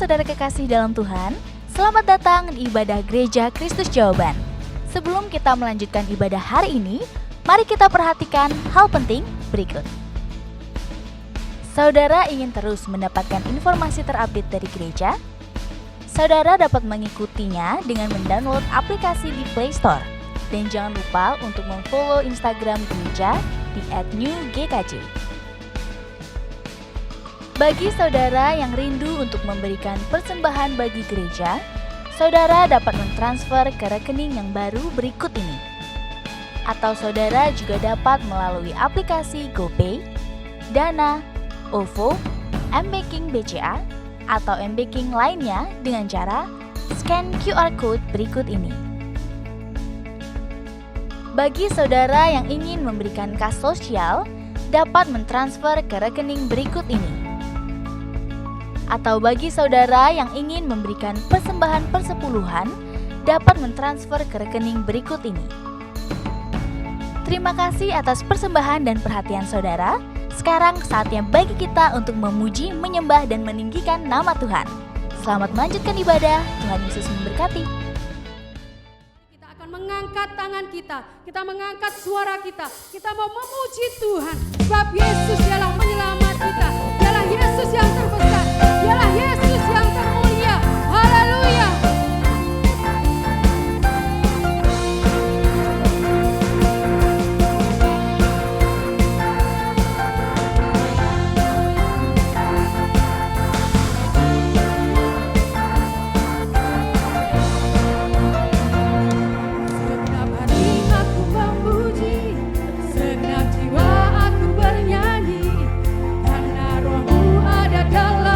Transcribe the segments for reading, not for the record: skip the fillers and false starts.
saudara kekasih dalam Tuhan, selamat datang di ibadah Gereja Kristus Jawaban. Sebelum kita melanjutkan ibadah hari ini, mari kita perhatikan hal penting berikut. Saudara ingin terus mendapatkan informasi terupdate dari gereja? Saudara dapat mengikutinya dengan mendownload aplikasi di Play Store. Dan jangan lupa untuk memfollow Instagram gereja di @newgkj. Bagi saudara yang rindu untuk memberikan persembahan bagi gereja, saudara dapat mentransfer ke rekening yang baru berikut ini. Atau saudara juga dapat melalui aplikasi GoPay, Dana, OVO, M-Banking BCA, atau M-Banking lainnya dengan cara scan QR Code berikut ini. Bagi saudara yang ingin memberikan kas sosial, dapat mentransfer ke rekening berikut ini. Atau bagi saudara yang ingin memberikan persembahan persepuluhan, dapat mentransfer ke rekening berikut ini. Terima kasih atas persembahan dan perhatian saudara. Sekarang saatnya bagi kita untuk memuji, menyembah, dan meninggikan nama Tuhan. Selamat melanjutkan ibadah. Tuhan Yesus memberkati. Kita akan mengangkat tangan kita mengangkat suara kita mau memuji Tuhan. Sebab Yesus ialah penyelamat kita, ialah Yesus yang terbesar, ialah Yesus yang termulia. Haleluya. Dalam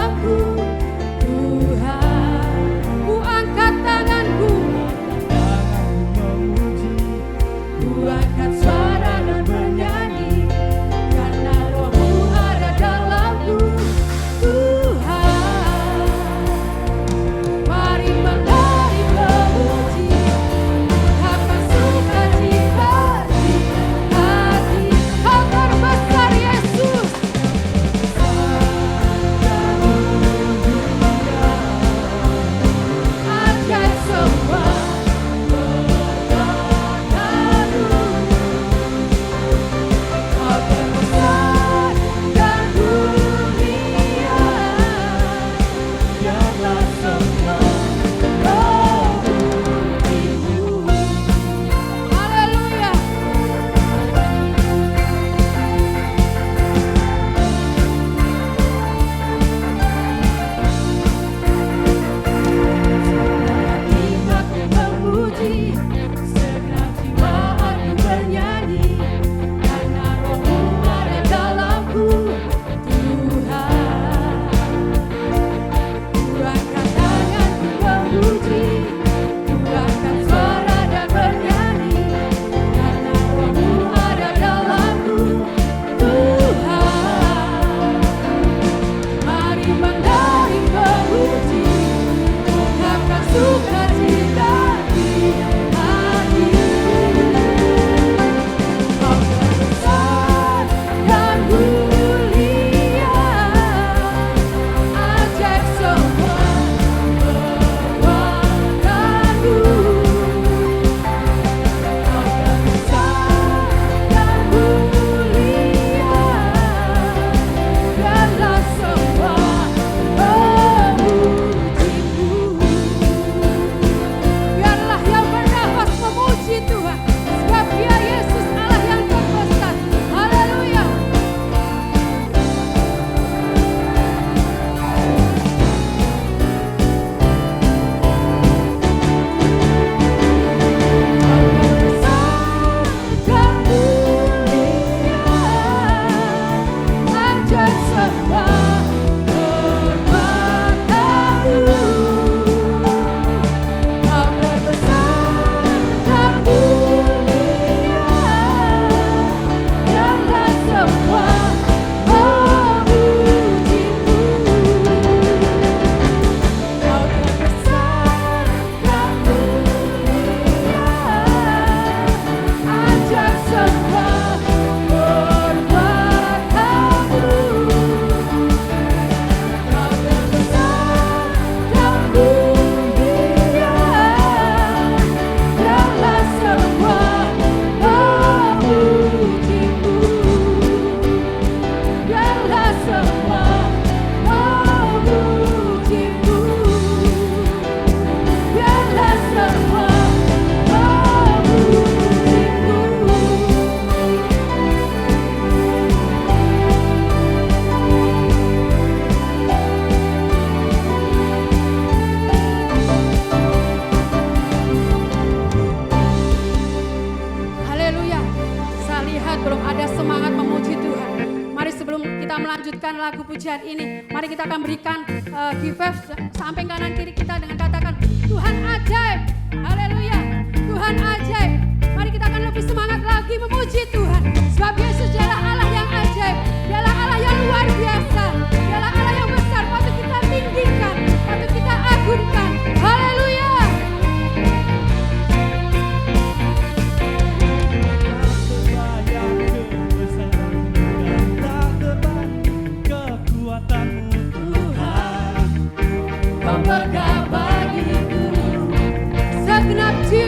melanjutkan lagu pujian ini, mari kita akan berikan give samping kanan kiri kita dengan katakan Tuhan ajaib. Haleluya. Tuhan ajaib. Mari kita akan lebih semangat lagi memuji Tuhan. Sebab Yesus adalah Allah yang ajaib. Dialah Allah yang luar biasa. Dialah Allah yang besar. Patut kita tinggikan. Patut kita agungkan. Haleluya. Pemegang bagiku segenap jiwa.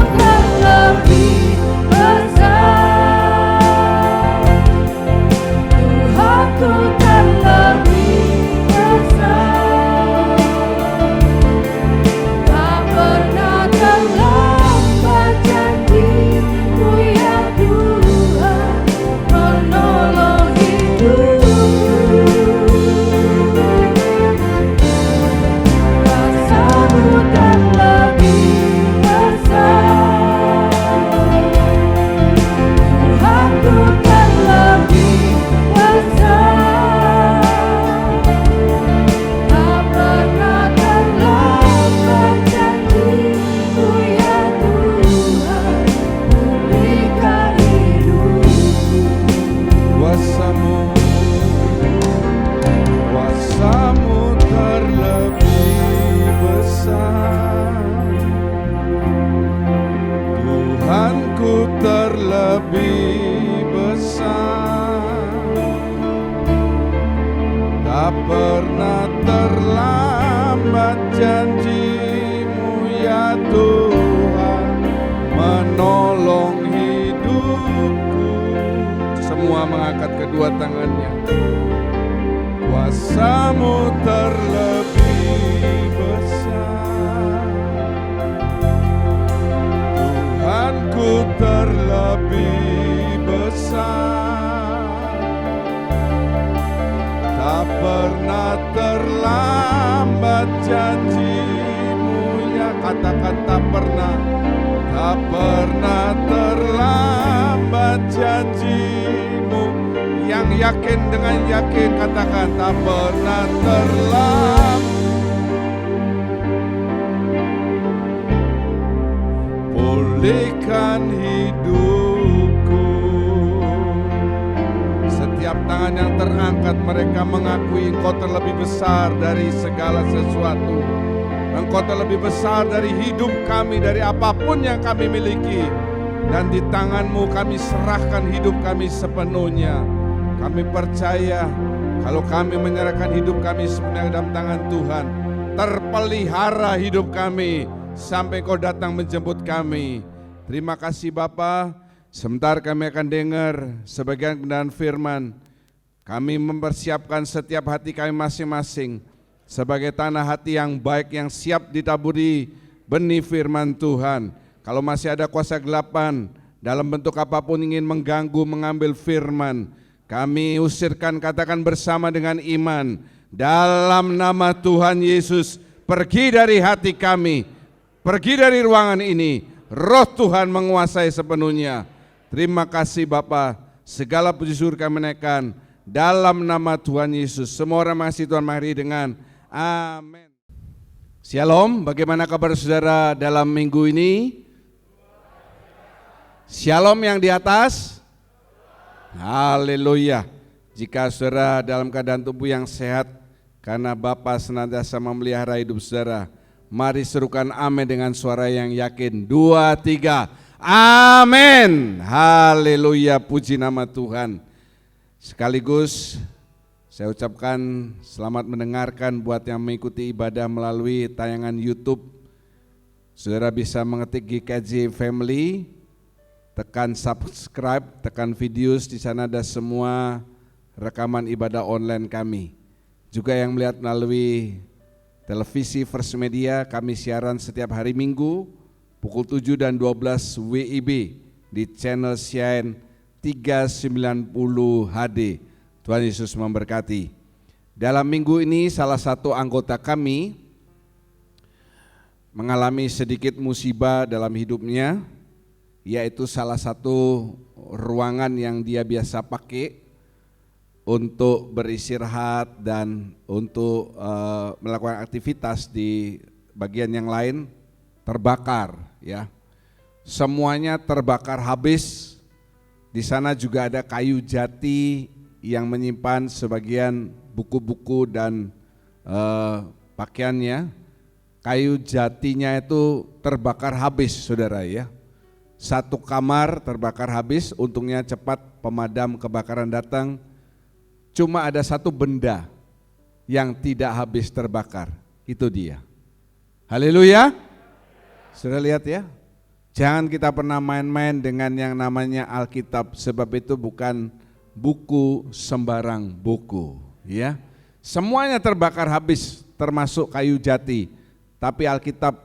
terlebih besar, Tuhanku terlebih besar. Tak pernah terlambat janji-Mu ya Tuhan, menolong hidup. Rasamu terlebih besar, Tuhanku terlebih besar. Tak pernah terlambat janji-Mu ya Tuhan, memberikan hidup. Kuasamu terlebih besar, Tuhanku terlebih besar. Tak pernah terlambat janji-Mu ya Tuhan, menolong hidupku. Semua mengangkat kedua tangannya. Kuasamu terlebih besar, Tuhanku terlebih besar. Tak pernah terlambat janji-Mu ya, katakan tak pernah terlambat janji-Mu. Yang yakin dengan yakin katakan tak pernah terlambat. Pulihkan hidupku. Setiap tangan yang terangkat mereka mengakui Engkau terlebih besar dari segala sesuatu. Engkau terlebih besar dari hidup kami, dari apapun yang kami miliki. Dan di tangan-Mu kami serahkan hidup kami sepenuhnya. Kami percaya kalau kami menyerahkan hidup kami sepenuhnya dalam tangan Tuhan, terpelihara hidup kami sampai Kau datang menjemput kami. Terima kasih Bapa. Sebentar kami akan dengar sebagian kebenaran firman. Kami mempersiapkan setiap hati kami masing-masing sebagai tanah hati yang baik yang siap ditaburi benih firman Tuhan. Kalau masih ada kuasa gelapan dalam bentuk apapun ingin mengganggu, mengambil firman, kami usirkan, katakan bersama dengan iman. Dalam nama Tuhan Yesus, pergi dari hati kami, pergi dari ruangan ini. Roh Tuhan menguasai sepenuhnya. Terima kasih Bapa. Segala puji syukur kami naikkan dalam nama Tuhan Yesus. Semua orang masih Tuhan mari dengan amin. Shalom, bagaimana kabar saudara dalam minggu ini? Shalom yang di atas. Haleluya. Jika saudara dalam keadaan tubuh yang sehat, karena Bapa senantiasa memelihara hidup saudara, mari serukan amin dengan suara yang yakin. 2, 3, amin. Haleluya, puji nama Tuhan. Sekaligus saya ucapkan selamat mendengarkan buat yang mengikuti ibadah melalui tayangan YouTube. Saudara bisa mengetik GKJ Family, tekan subscribe, tekan videos, di sana ada semua rekaman ibadah online kami. Juga yang melihat melalui televisi First Media, kami siaran setiap hari Minggu pukul 7 dan 12 WIB di channel CIN 390 HD. Tuhan Yesus memberkati. Dalam minggu ini salah satu anggota kami mengalami sedikit musibah dalam hidupnya, yaitu salah satu ruangan yang dia biasa pakai untuk beristirahat dan untuk melakukan aktivitas di bagian yang lain terbakar, ya. Semuanya terbakar habis. Di sana juga ada kayu jati yang menyimpan sebagian buku-buku dan pakaiannya. Kayu jatinya itu terbakar habis, saudara, ya. Satu kamar terbakar habis, untungnya cepat pemadam kebakaran datang. Cuma ada satu benda yang tidak habis terbakar, itu dia. Haleluya. Sudah lihat ya? Jangan kita pernah main-main dengan yang namanya Alkitab, sebab itu bukan buku sembarang buku, ya. Semuanya terbakar habis, termasuk kayu jati, tapi Alkitab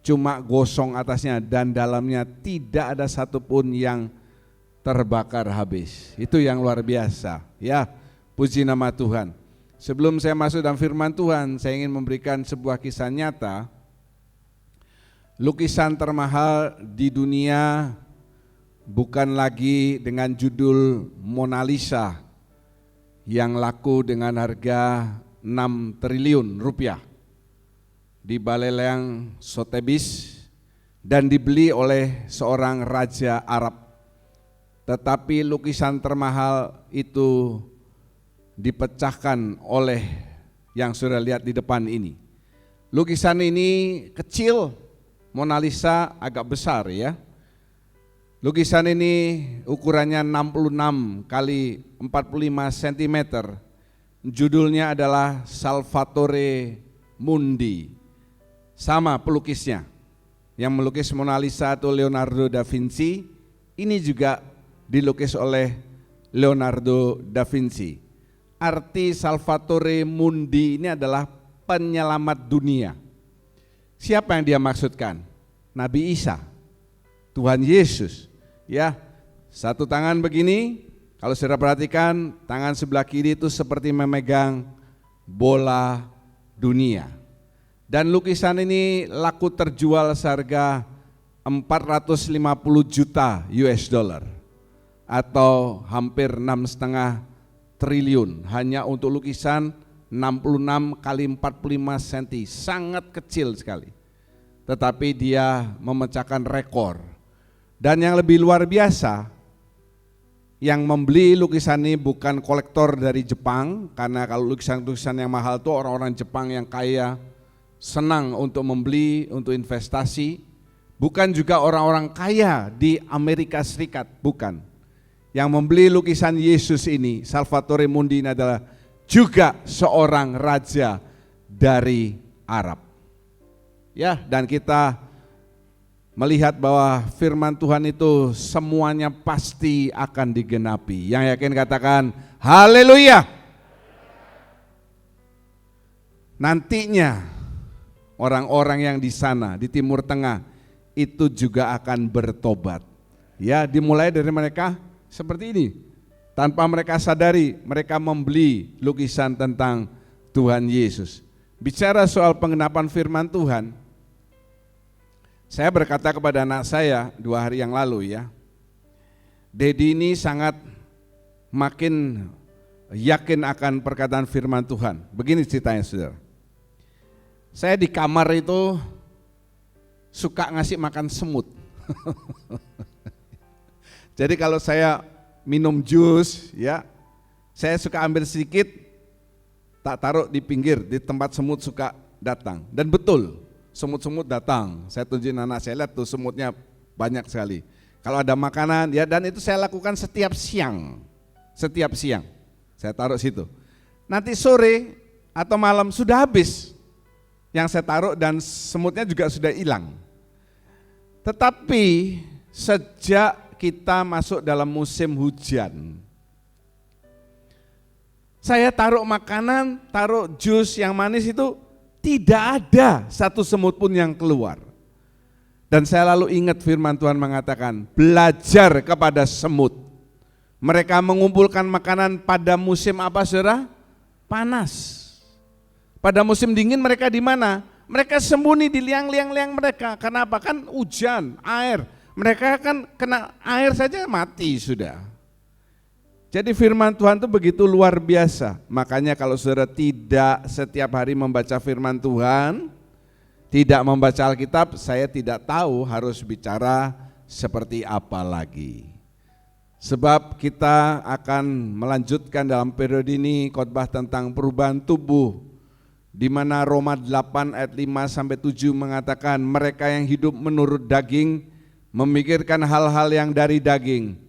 cuma gosong atasnya dan dalamnya tidak ada satupun yang terbakar habis. Itu yang luar biasa, ya. Puji nama Tuhan. Sebelum saya masuk dalam firman Tuhan, saya ingin memberikan sebuah kisah nyata. Lukisan termahal di dunia bukan lagi dengan judul Mona Lisa yang laku dengan harga 6 triliun rupiah di Balai Leang Sotheby's dan dibeli oleh seorang raja Arab. Tetapi lukisan termahal itu dipecahkan oleh yang sudah lihat di depan ini. Lukisan ini kecil, Mona Lisa agak besar, ya. Lukisan ini ukurannya 66 kali 45 cm. Judulnya adalah Salvatore Mundi. Sama pelukisnya. Yang melukis Mona Lisa itu Leonardo da Vinci. Ini juga dilukis oleh Leonardo da Vinci. Arti Salvatore Mundi ini adalah penyelamat dunia. Siapa yang dia maksudkan? Nabi Isa, Tuhan Yesus. Ya, satu tangan begini, kalau saudara perhatikan, tangan sebelah kiri itu seperti memegang bola dunia. Dan lukisan ini laku terjual seharga 450 juta US dollar atau hampir 6,5 triliun hanya untuk lukisan 66 kali 45 cm, sangat kecil sekali. Tetapi dia memecahkan rekor. Dan yang lebih luar biasa, yang membeli lukisan ini bukan kolektor dari Jepang, karena kalau lukisan-lukisan yang mahal itu orang-orang Jepang yang kaya senang untuk membeli, untuk investasi. Bukan juga orang-orang kaya di Amerika Serikat, bukan. Yang membeli lukisan Yesus ini, Salvatore Mundi ini adalah juga seorang raja dari Arab. Ya, dan kita melihat bahwa firman Tuhan itu semuanya pasti akan digenapi. Yang yakin katakan haleluya. Nantinya orang-orang yang di sana di Timur Tengah itu juga akan bertobat. Ya, dimulai dari mereka seperti ini. Tanpa mereka sadari, mereka membeli lukisan tentang Tuhan Yesus. Bicara soal penggenapan firman Tuhan, saya berkata kepada anak saya 2 hari yang lalu, ya, Dedi ini sangat makin yakin akan perkataan firman Tuhan. Begini ceritanya, saudara. Saya di kamar itu suka ngasih makan semut. Jadi kalau saya minum jus, ya, saya suka ambil sedikit, tak taruh di pinggir, di tempat semut suka datang. Dan betul, semut-semut datang. Saya tunjukin anak saya, lihat tuh semutnya banyak sekali. Kalau ada makanan, ya, dan itu saya lakukan setiap siang. Setiap siang, saya taruh situ. Nanti sore atau malam sudah habis yang saya taruh dan semutnya juga sudah hilang. Tetapi sejak kita masuk dalam musim hujan, saya taruh makanan, taruh jus yang manis itu tidak ada satu semut pun yang keluar. Dan saya lalu ingat firman Tuhan mengatakan, belajar kepada semut. Mereka mengumpulkan makanan pada musim apa, saudara? Panas. Pada musim dingin mereka di mana? Mereka sembunyi di liang-liang mereka. Kenapa? Kan hujan, air. Mereka kan kena air saja mati sudah. Jadi firman Tuhan itu begitu luar biasa. Makanya kalau saudara tidak setiap hari membaca firman Tuhan, tidak membaca Alkitab, saya tidak tahu harus bicara seperti apa lagi. Sebab kita akan melanjutkan dalam periode ini khotbah tentang perubahan tubuh, di mana Roma 8 ayat 5-7 mengatakan mereka yang hidup menurut daging memikirkan hal-hal yang dari daging.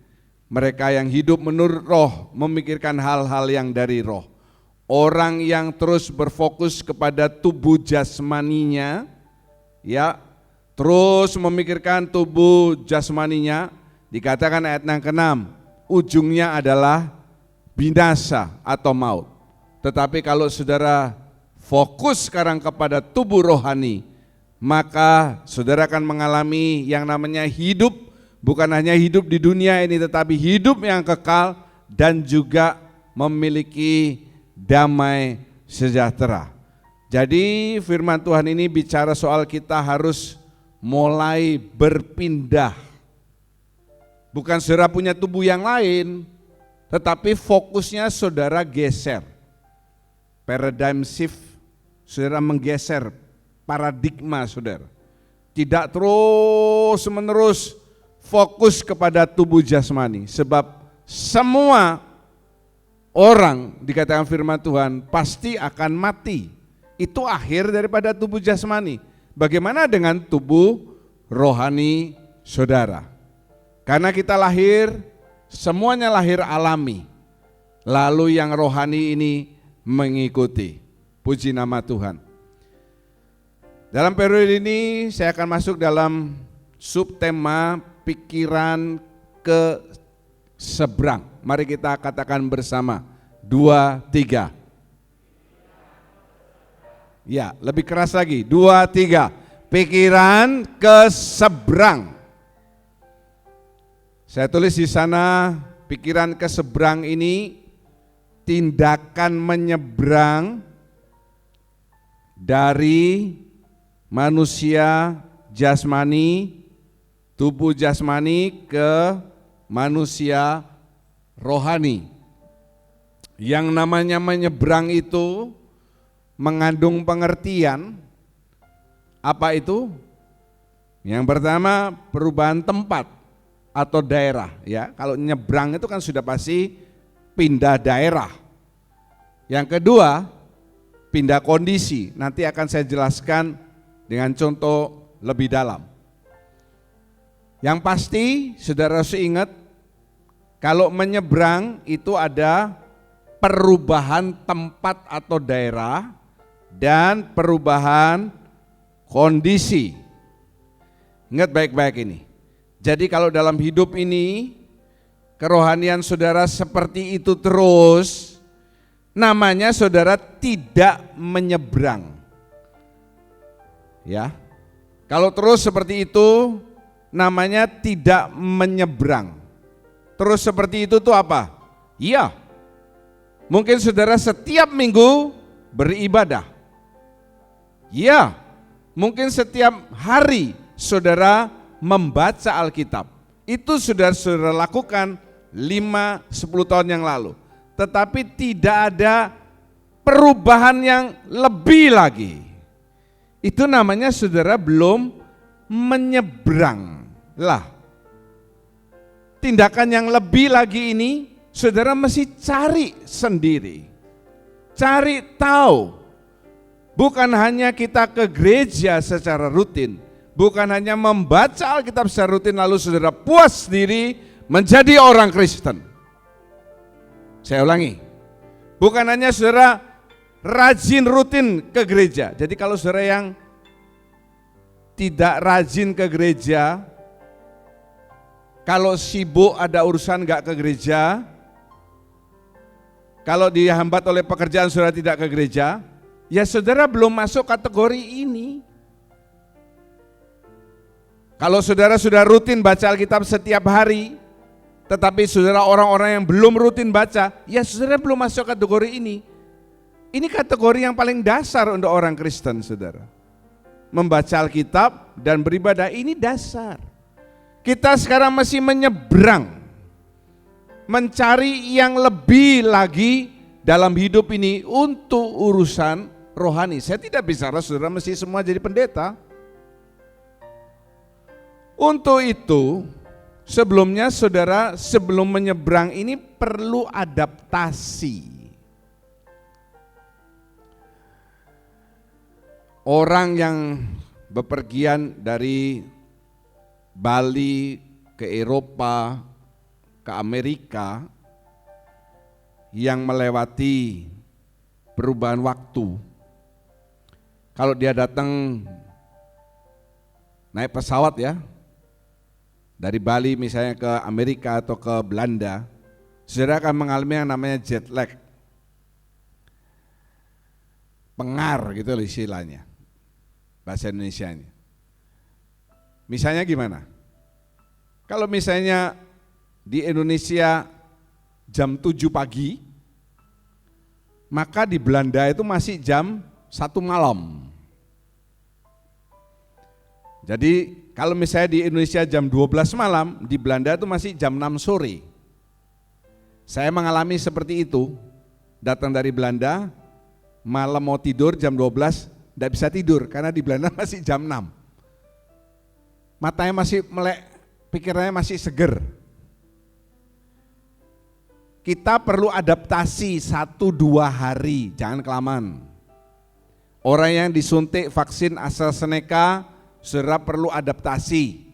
Mereka yang hidup menurut roh memikirkan hal-hal yang dari roh. Orang yang terus berfokus kepada tubuh jasmaninya, ya, terus memikirkan tubuh jasmaninya, dikatakan ayat yang ke-6, ujungnya adalah binasa atau maut. Tetapi kalau saudara fokus sekarang kepada tubuh rohani, maka saudara akan mengalami yang namanya hidup, bukan hanya hidup di dunia ini, tetapi hidup yang kekal dan juga memiliki damai sejahtera. Jadi firman Tuhan ini bicara soal kita harus mulai berpindah. Bukan saudara punya tubuh yang lain, tetapi fokusnya saudara geser. Paradigm shift, saudara menggeser paradigma saudara. Tidak terus menerus fokus kepada tubuh jasmani. Sebab semua orang, dikatakan firman Tuhan, pasti akan mati. Itu akhir daripada tubuh jasmani. Bagaimana dengan tubuh rohani saudara? Karena kita lahir, semuanya lahir alami. Lalu yang rohani ini mengikuti. Puji nama Tuhan. Dalam periode ini saya akan masuk dalam subtema pikiran ke seberang. Mari kita katakan bersama, 2, 3. Ya, lebih keras lagi, 2, 3. Pikiran ke seberang. Saya tulis di sana, pikiran ke seberang ini tindakan menyeberang dari manusia jasmani, tubuh jasmani ke manusia rohani. Yang namanya menyeberang itu mengandung pengertian. Apa itu? Yang pertama, perubahan tempat atau daerah, ya. Kalau nyebrang itu kan sudah pasti pindah daerah. Yang kedua, pindah kondisi. Nanti akan saya jelaskan dengan contoh lebih dalam. Yang pasti saudara harus ingat, kalau menyeberang itu ada perubahan tempat atau daerah dan perubahan kondisi. Ingat baik-baik ini. Jadi kalau dalam hidup ini kerohanian saudara seperti itu terus, namanya saudara tidak menyeberang. Ya. Kalau terus seperti itu namanya tidak menyeberang. Terus seperti itu tuh apa? Iya. Mungkin saudara setiap minggu beribadah. Iya. Mungkin setiap hari saudara membaca Alkitab. Itu sudah saudara lakukan 5-10 tahun yang lalu. Tetapi tidak ada perubahan yang lebih lagi. Itu namanya saudara belum menyeberang. Lah, tindakan yang lebih lagi ini saudara mesti cari sendiri. Cari tahu. Bukan hanya kita ke gereja secara rutin, bukan hanya membaca Alkitab secara rutin lalu saudara puas diri menjadi orang Kristen. Saya ulangi, bukan hanya saudara rajin rutin ke gereja. Jadi kalau saudara yang tidak rajin ke gereja, kalau sibuk ada urusan gak ke gereja, kalau dihambat oleh pekerjaan saudara tidak ke gereja, ya saudara belum masuk kategori ini. Kalau saudara sudah rutin baca Alkitab setiap hari, tetapi saudara orang-orang yang belum rutin baca, ya saudara belum masuk kategori ini. Ini kategori yang paling dasar untuk orang Kristen, saudara. Membaca Alkitab dan beribadah ini dasar. Kita sekarang masih menyeberang, mencari yang lebih lagi dalam hidup ini untuk urusan rohani. Saya tidak bicara saudara mesti semua jadi pendeta. Untuk itu, sebelumnya saudara sebelum menyeberang ini perlu adaptasi. Orang yang bepergian dari Bali ke Eropa, ke Amerika, yang melewati perubahan waktu. Kalau dia datang naik pesawat ya, dari Bali misalnya ke Amerika atau ke Belanda, saudara akan mengalami yang namanya jet lag. Pengar gitu loh istilahnya, bahasa Indonesianya. Misalnya gimana? Kalau misalnya di Indonesia jam 7 pagi, maka di Belanda itu masih jam 1 malam. Jadi kalau misalnya di Indonesia jam 12 malam, di Belanda itu masih jam 6 sore. Saya mengalami seperti itu, datang dari Belanda, malam mau tidur jam 12, tidak bisa tidur karena di Belanda masih jam 6. Matanya masih melek, pikirannya masih seger. Kita perlu adaptasi 1-2 hari, jangan kelamaan. Orang yang disuntik vaksin AstraZeneca, saudara perlu adaptasi.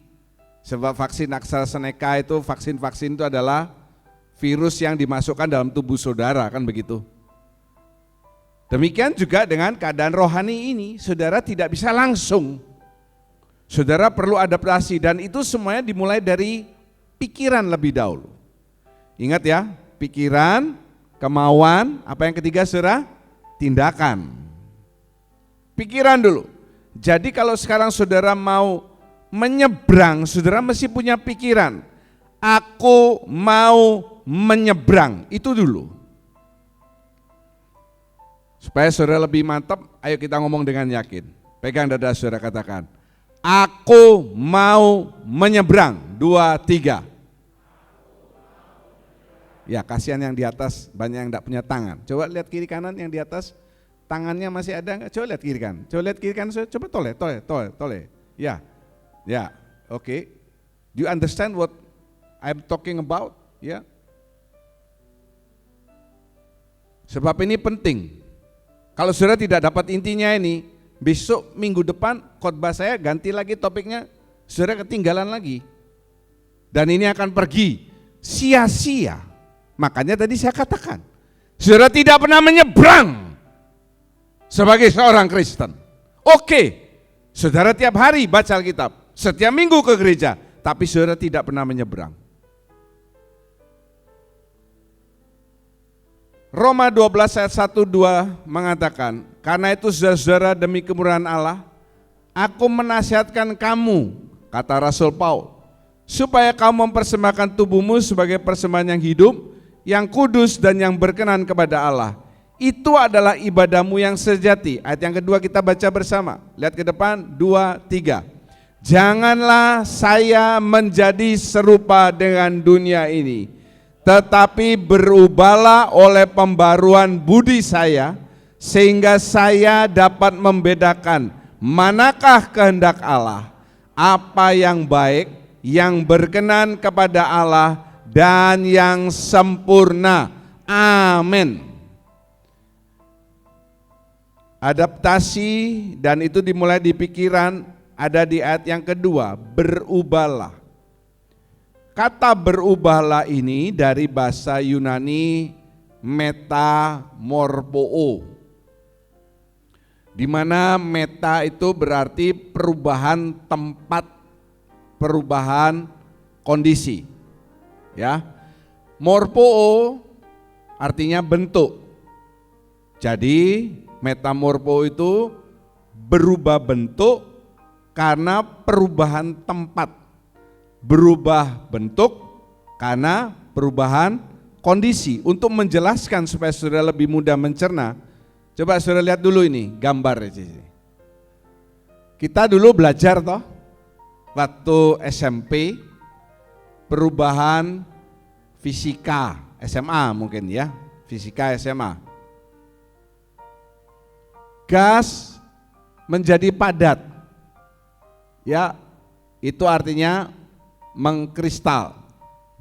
Sebab vaksin AstraZeneca itu, vaksin itu adalah virus yang dimasukkan dalam tubuh saudara, kan begitu. Demikian juga dengan keadaan rohani ini, saudara tidak bisa langsung. Saudara perlu adaptasi dan itu semuanya dimulai dari pikiran lebih dahulu. Ingat ya, pikiran, kemauan, apa yang ketiga saudara? Tindakan. Pikiran dulu. Jadi kalau sekarang saudara mau menyeberang, saudara mesti punya pikiran. Aku mau menyeberang, itu dulu. Supaya saudara lebih mantap, ayo kita ngomong dengan yakin. Pegang dada saudara, katakan, aku mau menyeberang. 2, 3. Ya, kasihan yang di atas banyak yang tidak punya tangan. Coba lihat kiri kanan yang di atas, tangannya masih ada enggak? Coba lihat kiri kanan. Coba lihat kiri kanan, coba toleh. Ya, oke. Do you understand what I'm talking about? Ya. Sebab ini penting. Kalau saudara tidak dapat intinya ini, besok minggu depan khotbah saya ganti lagi topiknya, saudara ketinggalan lagi. Dan ini akan pergi sia-sia. Makanya tadi saya katakan, saudara tidak pernah menyeberang sebagai seorang Kristen. Oke, saudara tiap hari baca Alkitab, setiap minggu ke gereja, tapi saudara tidak pernah menyeberang. Roma 12 ayat 1-2 mengatakan, karena itu saudara-saudara demi kemurahan Allah, aku menasihatkan kamu, kata Rasul Paul, supaya kamu mempersembahkan tubuhmu sebagai persembahan yang hidup, yang kudus dan yang berkenan kepada Allah. Itu adalah ibadahmu yang sejati. Ayat yang kedua kita baca bersama. Lihat ke depan, 2, 3. Janganlah saya menjadi serupa dengan dunia ini, tetapi berubahlah oleh pembaruan budi saya, sehingga saya dapat membedakan manakah kehendak Allah, apa yang baik, yang berkenan kepada Allah, dan yang sempurna. Amin. Adaptasi dan itu dimulai di pikiran, ada di ayat yang kedua, berubahlah. Kata berubahlah ini dari bahasa Yunani metamorpho, di mana meta itu berarti perubahan tempat, perubahan kondisi. Ya, morpho artinya bentuk. Jadi metamorpho itu berubah bentuk karena perubahan tempat, berubah bentuk karena perubahan kondisi. Untuk menjelaskan supaya saudara lebih mudah mencerna, coba saudara lihat dulu ini gambar. Kita dulu belajar toh waktu SMP, perubahan fisika SMA mungkin ya, fisika SMA. Gas menjadi padat. Ya, itu artinya mengkristal.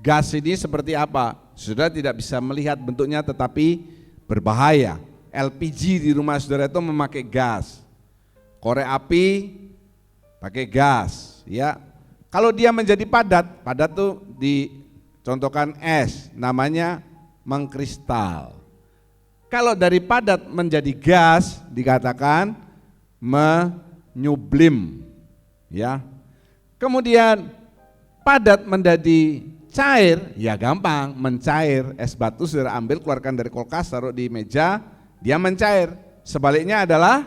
Gas ini seperti apa? Saudara tidak bisa melihat bentuknya tetapi berbahaya. LPG di rumah saudara itu memakai gas. Korek api pakai gas, ya. Kalau dia menjadi padat, padat tuh dicontohkan es, namanya mengkristal. Kalau dari padat menjadi gas dikatakan menyublim, ya. Kemudian padat menjadi cair, ya gampang, mencair. Es batu saudara ambil, keluarkan dari kulkas, taruh di meja, dia mencair. Sebaliknya adalah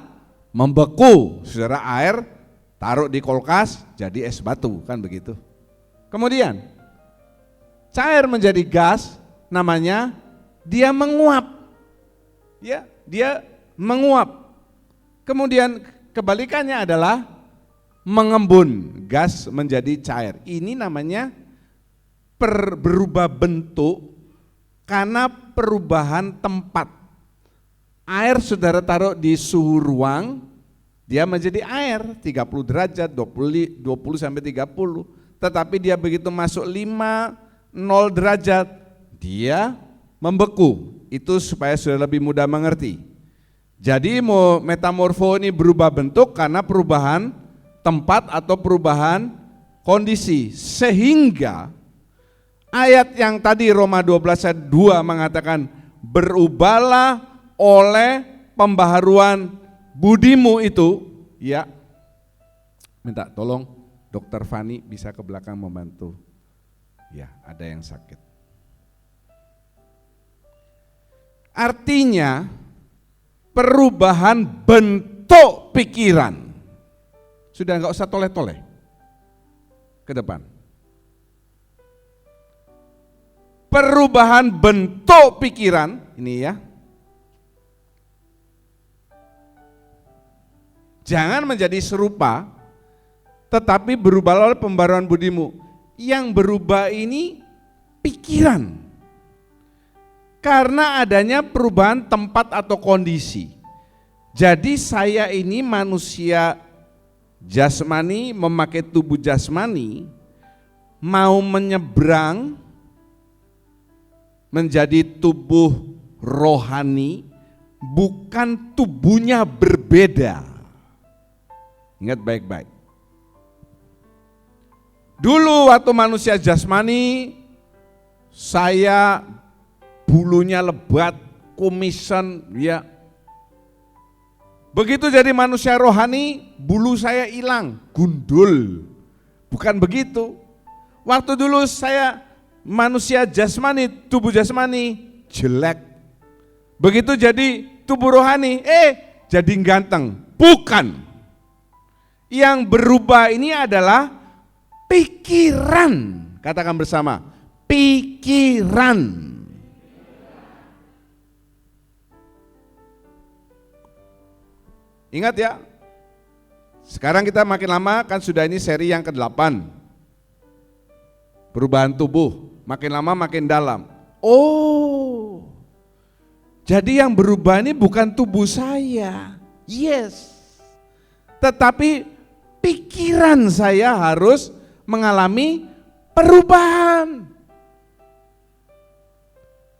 membeku, saudara, air taruh di kulkas jadi es batu, kan begitu. Kemudian cair menjadi gas, namanya dia menguap. Ya, dia menguap. Kemudian kebalikannya adalah mengembun, gas menjadi cair. Ini namanya berubah bentuk karena perubahan tempat. Air saudara taruh di suhu ruang, dia menjadi air 30 derajat, 20 sampai 30. Tetapi dia begitu masuk 0 derajat, dia membeku. Itu supaya saudara lebih mudah mengerti. Jadi metamorfo ini berubah bentuk karena perubahan tempat atau perubahan kondisi. Sehingga ayat yang tadi Roma 12 ayat 2 mengatakan berubahlah oleh pembaharuan budimu itu, ya. Minta tolong Dokter Fani bisa ke belakang membantu. Ya, ada yang sakit. Artinya perubahan bentuk pikiran. Sudah enggak usah toleh-toleh ke depan. Perubahan bentuk pikiran, ini ya. Jangan menjadi serupa, tetapi berubah oleh pembaruan budimu. Yang berubah ini pikiran. Karena adanya perubahan tempat atau kondisi. Jadi saya ini manusia jasmani, memakai tubuh jasmani, mau menyeberang menjadi tubuh rohani, bukan tubuhnya berbeda. Ingat baik-baik. Dulu waktu manusia jasmani, saya bulunya lebat, kumisan, ya. Begitu jadi manusia rohani, bulu saya hilang, gundul. Bukan begitu. Waktu dulu saya manusia jasmani, tubuh jasmani, jelek. Begitu jadi tubuh rohani, jadi ganteng. Bukan. Yang berubah ini adalah pikiran. Katakan bersama, pikiran. Ingat ya, sekarang kita makin lama kan sudah ini seri yang ke-8. Perubahan tubuh, makin lama makin dalam. Oh, jadi yang berubah ini bukan tubuh saya, yes. Tetapi pikiran saya harus mengalami perubahan.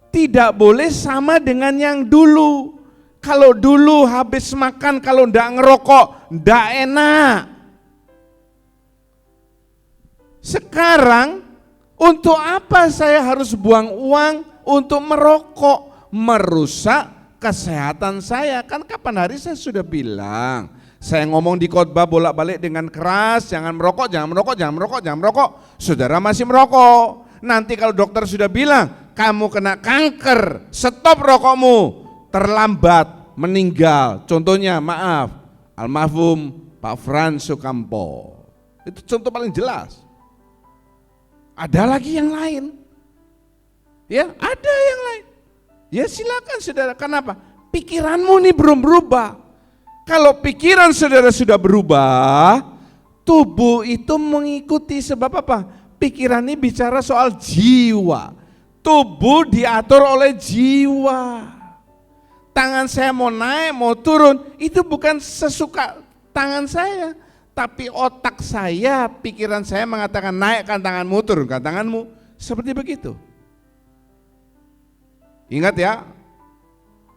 Tidak boleh sama dengan yang dulu. Kalau dulu habis makan, kalau ndak ngerokok, ndak enak. Sekarang, untuk apa saya harus buang uang untuk merokok? Merusak kesehatan saya. Kan kapan hari saya sudah bilang, saya ngomong di khotbah bolak-balik dengan keras, jangan merokok, jangan merokok, jangan merokok, jangan merokok. Saudara masih merokok. Nanti kalau dokter sudah bilang, kamu kena kanker, stop rokokmu. Terlambat, meninggal. Contohnya, maaf, almarhum Pak Frans Sukampo. Itu contoh paling jelas. Ada lagi yang lain. Ya, ada yang lain. Ya silakan saudara. Kenapa? Pikiranmu ini belum berubah. Kalau pikiran saudara sudah berubah, tubuh itu mengikuti. Sebab apa? Pikiran ini bicara soal jiwa. Tubuh diatur oleh jiwa. Tangan saya mau naik, mau turun, itu bukan sesuka tangan saya. Tapi otak saya, pikiran saya mengatakan naikkan tanganmu, turunkan tanganmu. Seperti begitu. Ingat ya,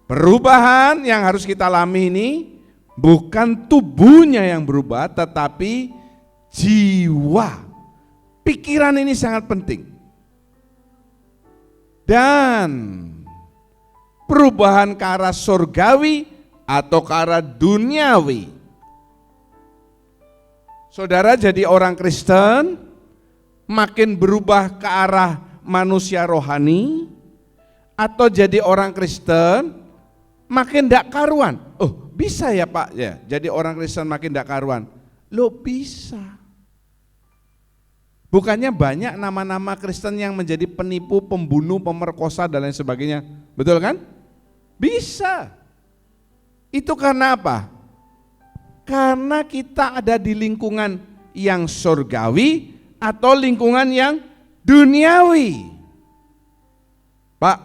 perubahan yang harus kita alami ini bukan tubuhnya yang berubah, tetapi jiwa. Pikiran ini sangat penting. Dan perubahan ke arah surgawi atau ke arah duniawi. Saudara jadi orang Kristen, makin berubah ke arah manusia rohani, atau jadi orang Kristen, makin tidak karuan. Oh bisa ya Pak, ya jadi orang Kristen makin tidak karuan. Loh bisa. Bukannya banyak nama-nama Kristen yang menjadi penipu, pembunuh, pemerkosa dan lain sebagainya. Betul kan? Bisa. Itu karena apa? Karena kita ada di lingkungan yang surgawi atau lingkungan yang duniawi. Pak,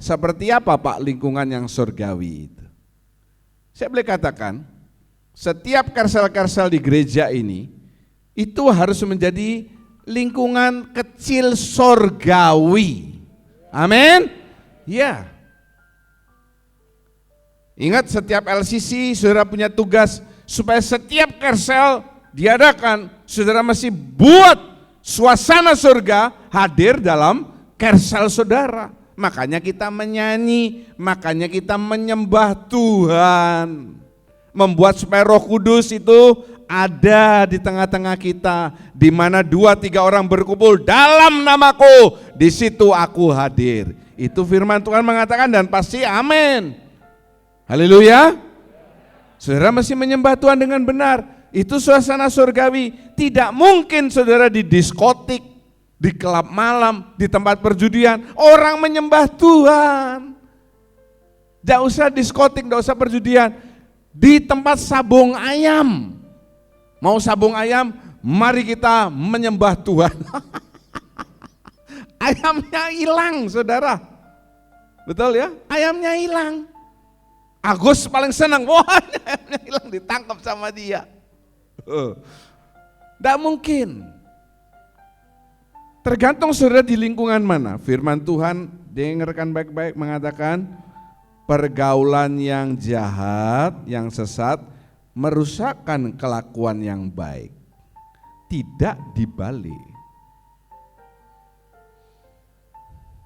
seperti apa Pak lingkungan yang surgawi itu? Saya boleh katakan, setiap karsel-karsel di gereja ini itu harus menjadi lingkungan kecil surgawi. Amin? Ya. Ingat setiap LCC saudara punya tugas supaya setiap karsel diadakan, saudara masih buat suasana surga hadir dalam karsel saudara. Makanya kita menyanyi, makanya kita menyembah Tuhan. Membuat supaya Roh Kudus itu ada di tengah-tengah kita, di mana 2-3 orang berkumpul dalam namaku, di situ aku hadir. Itu firman Tuhan mengatakan dan pasti amin. Haleluya. Saudara mesti menyembah Tuhan dengan benar. Itu suasana surgawi. Tidak mungkin saudara di diskotik, di klub malam, di tempat perjudian, orang menyembah Tuhan. Tidak usah diskotik, tidak usah perjudian. Di tempat sabung ayam. Mau sabung ayam, mari kita menyembah Tuhan. Ayamnya hilang saudara. Betul ya? Ayamnya hilang. Agus paling senang, wah ayamnya hilang, ditangkap sama dia. Tidak mungkin. Tergantung saudara di lingkungan mana. Firman Tuhan, dengarkan baik-baik, mengatakan pergaulan yang jahat, yang sesat, merusakkan kelakuan yang baik. Tidak dibalik.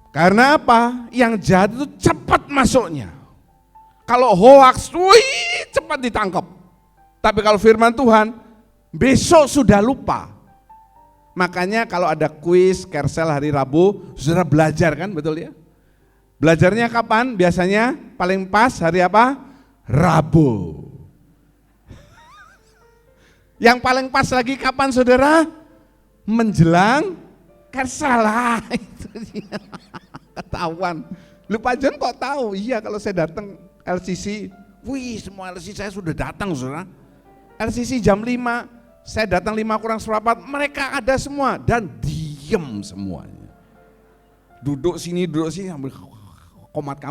Karena apa? Yang jahat itu cepat masuknya. Kalau hoax, wih, cepat ditangkap. Tapi kalau firman Tuhan, besok sudah lupa. Makanya kalau ada kuis Kersel hari Rabu, saudara belajar kan, betul ya? Belajarnya kapan? Biasanya paling pas hari apa? Rabu. Yang paling pas lagi kapan saudara? Menjelang Kersel lah. Itu dia. Ketahuan. Lupa John kok tahu? Iya kalau saya datang LCC, wih semua LCC saya sudah datang saudara. LCC jam 5, saya datang 5:45, mereka ada semua dan diem semuanya. Duduk sini ambil komat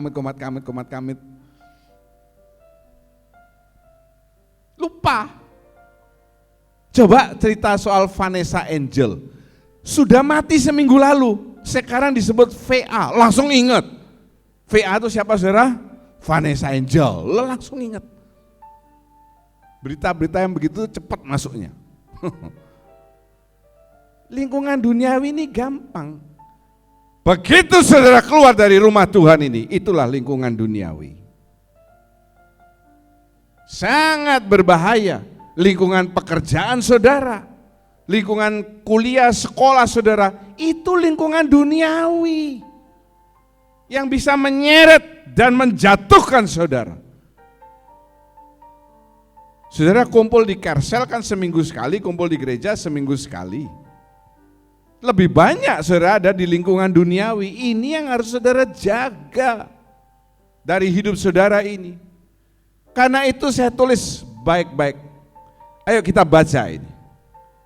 kamit. Lupa. Coba cerita soal Vanessa Angel. Sudah mati seminggu lalu, sekarang disebut VA, langsung ingat. VA itu siapa saudara? Vanessa Angel, lo langsung ingat. Berita-berita yang begitu cepat masuknya. Lingkungan duniawi ini gampang. Begitu saudara keluar dari rumah Tuhan ini, itulah lingkungan duniawi. Sangat berbahaya. Lingkungan pekerjaan saudara, lingkungan kuliah, sekolah saudara, itu lingkungan duniawi. Yang bisa menyeret dan menjatuhkan saudara. Saudara kumpul di Kersel kan seminggu sekali, kumpul di gereja seminggu sekali. Lebih banyak saudara ada di lingkungan duniawi. Ini yang harus saudara jaga dari hidup saudara ini. Karena itu saya tulis baik-baik. Ayo kita baca ini.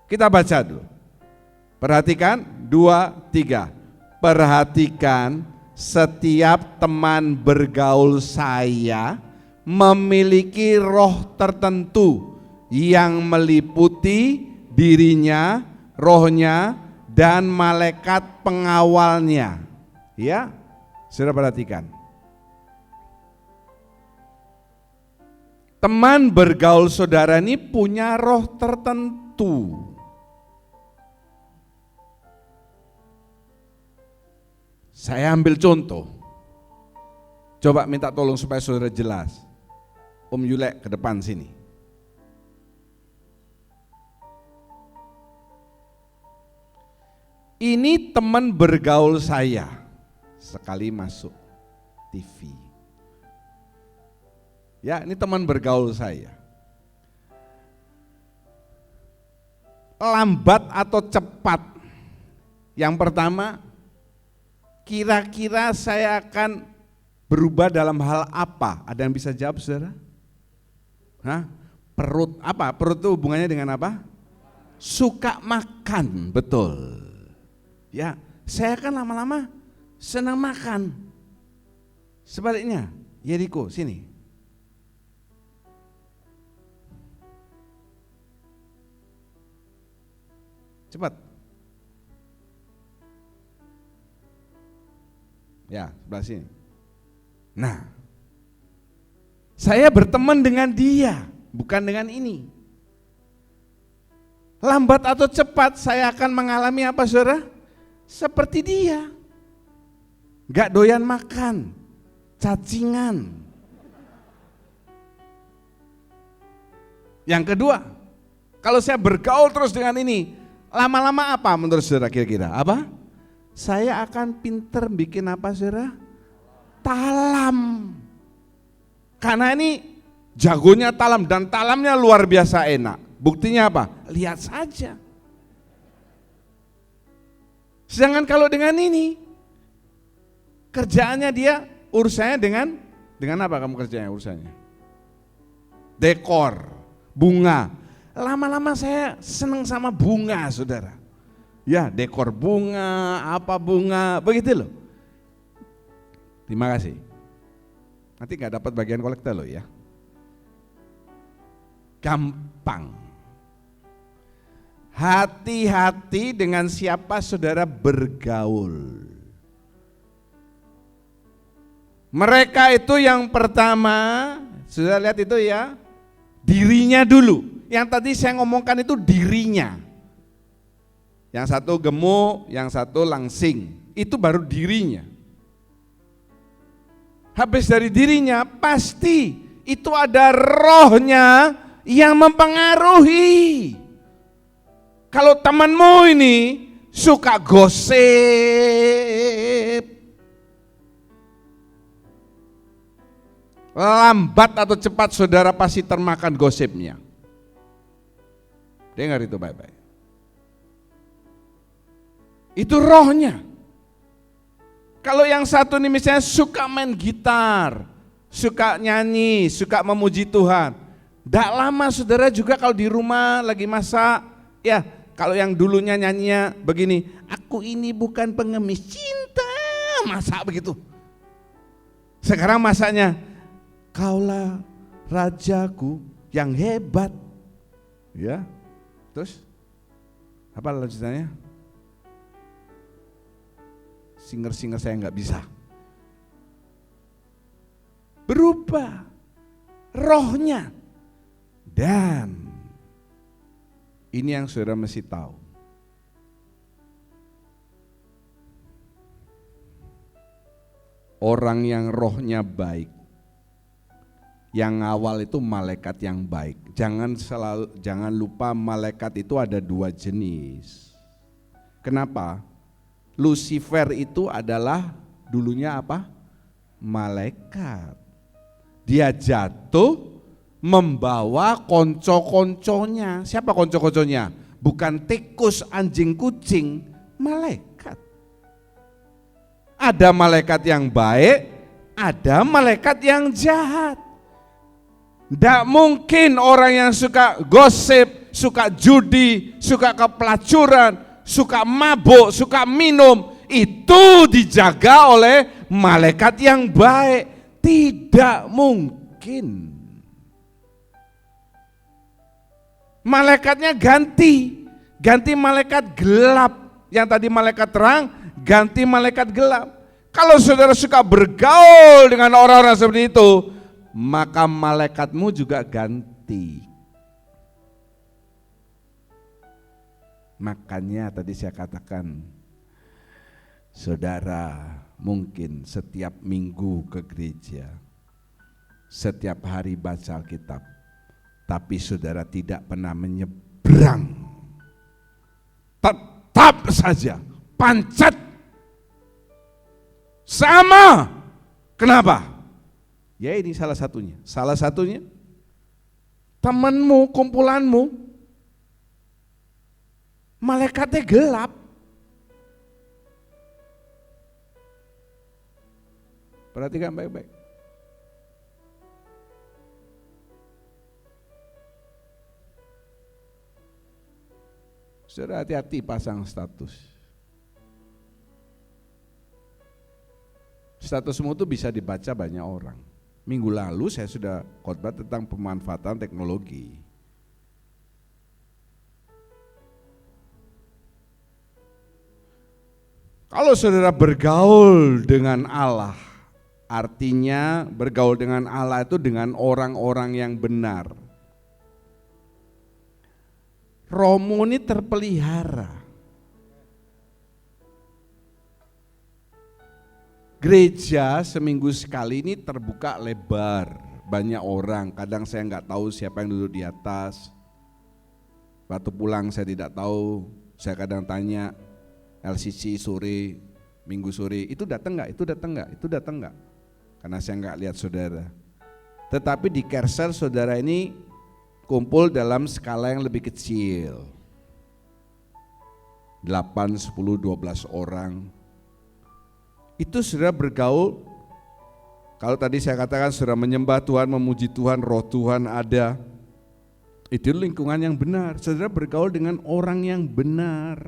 Kita baca dulu. Perhatikan, 2, 3. Perhatikan, setiap teman bergaul saya memiliki roh tertentu yang meliputi dirinya, rohnya, dan malaikat pengawalnya. Ya, saudara perhatikan. Teman bergaul saudara ini punya roh tertentu. Saya ambil contoh. Coba minta tolong supaya saudara jelas. Om Yulek ke depan sini. Ini teman bergaul saya. Sekali masuk TV. Ya, ini teman bergaul saya. Lambat atau cepat? Yang pertama, kira-kira saya akan berubah dalam hal apa? Ada yang bisa jawab, saudara? Hah? Perut apa? Perut itu hubungannya dengan apa? Suka makan, betul. Ya, saya kan lama-lama senang makan. Sebaliknya, Yeriko, sini. Cepat. Ya, sebelah sini. Nah, saya berteman dengan dia, bukan dengan ini. Lambat atau cepat saya akan mengalami apa, saudara? Seperti dia. Gak doyan makan, cacingan. Yang kedua, kalau saya bergaul terus dengan ini, lama-lama apa menurut saudara kira-kira? Apa? Saya akan pinter bikin apa, saudara? Talam. Karena ini jagonya talam dan talamnya luar biasa enak. Buktinya apa? Lihat saja. Sedangkan kalau dengan ini, kerjaannya dia urusannya dengan apa kamu kerjanya urusannya? Dekor, bunga. Lama-lama saya senang sama bunga, saudara. Ya, dekor bunga, apa bunga, begitu loh. Terima kasih. Nanti gak dapat bagian kolektor loh ya. Gampang. Hati-hati dengan siapa saudara bergaul. Mereka itu yang pertama, sudah lihat itu ya, dirinya dulu. Yang tadi saya ngomongkan itu dirinya. Yang satu gemuk, yang satu langsing. Itu baru dirinya. Habis dari dirinya, pasti itu ada rohnya yang mempengaruhi. Kalau temanmu ini suka gosip, lambat atau cepat saudara pasti termakan gosipnya. Dengar itu baik-baik. Itu rohnya. Kalau yang satu ini misalnya suka main gitar, suka nyanyi, suka memuji Tuhan. Tidak lama saudara juga kalau di rumah lagi masak, ya kalau yang dulunya nyanyinya begini, aku ini bukan pengemis cinta, masak begitu. Sekarang masaknya, kaulah rajaku yang hebat. Ya, terus apa lanjutannya? Singer-singer saya nggak bisa. Berubah rohnya. Dan ini yang saudara mesti tahu. Orang yang rohnya baik, yang awal itu malaikat yang baik. Jangan lupa malaikat itu ada dua jenis. Kenapa? Lucifer itu adalah dulunya apa? Malaikat. Dia jatuh membawa konco-konconya. Siapa konco-konconya? Bukan tikus, anjing, kucing, malaikat. Ada malaikat yang baik, ada malaikat yang jahat. Tidak mungkin orang yang suka gosip, suka judi, suka kepelacuran, suka mabuk, suka minum, itu dijaga oleh malaikat yang baik. Tidak mungkin. Malaikatnya ganti malaikat gelap. Yang tadi malaikat terang, ganti malaikat gelap. Kalau saudara suka bergaul dengan orang-orang seperti itu, maka malaikatmu juga ganti. Makanya tadi saya katakan, saudara mungkin setiap minggu ke gereja, setiap hari baca Alkitab, tapi saudara tidak pernah menyeberang. Tetap saja pancet. Sama. Kenapa? Ya ini salah satunya. Salah satunya temanmu, kumpulanmu, malaikatnya gelap. Perhatikan baik-baik. Saudara hati-hati pasang status. Statusmu itu bisa dibaca banyak orang. Minggu lalu saya sudah khotbah tentang pemanfaatan teknologi. Kalau saudara bergaul dengan Allah, artinya bergaul dengan Allah itu dengan orang-orang yang benar. Rohmu ini terpelihara. Gereja seminggu sekali ini terbuka lebar, banyak orang. Kadang saya nggak tahu siapa yang duduk di atas. Waktu pulang saya tidak tahu. Saya kadang tanya LCC sore, Minggu sore, itu datang nggak? Itu datang nggak? Itu datang nggak? Karena saya nggak lihat saudara. Tetapi di Kersel saudara ini kumpul dalam skala yang lebih kecil. 8, 10, 12 orang. Itu saudara bergaul, kalau tadi saya katakan saudara menyembah Tuhan, memuji Tuhan, roh Tuhan ada. Itu lingkungan yang benar, saudara bergaul dengan orang yang benar.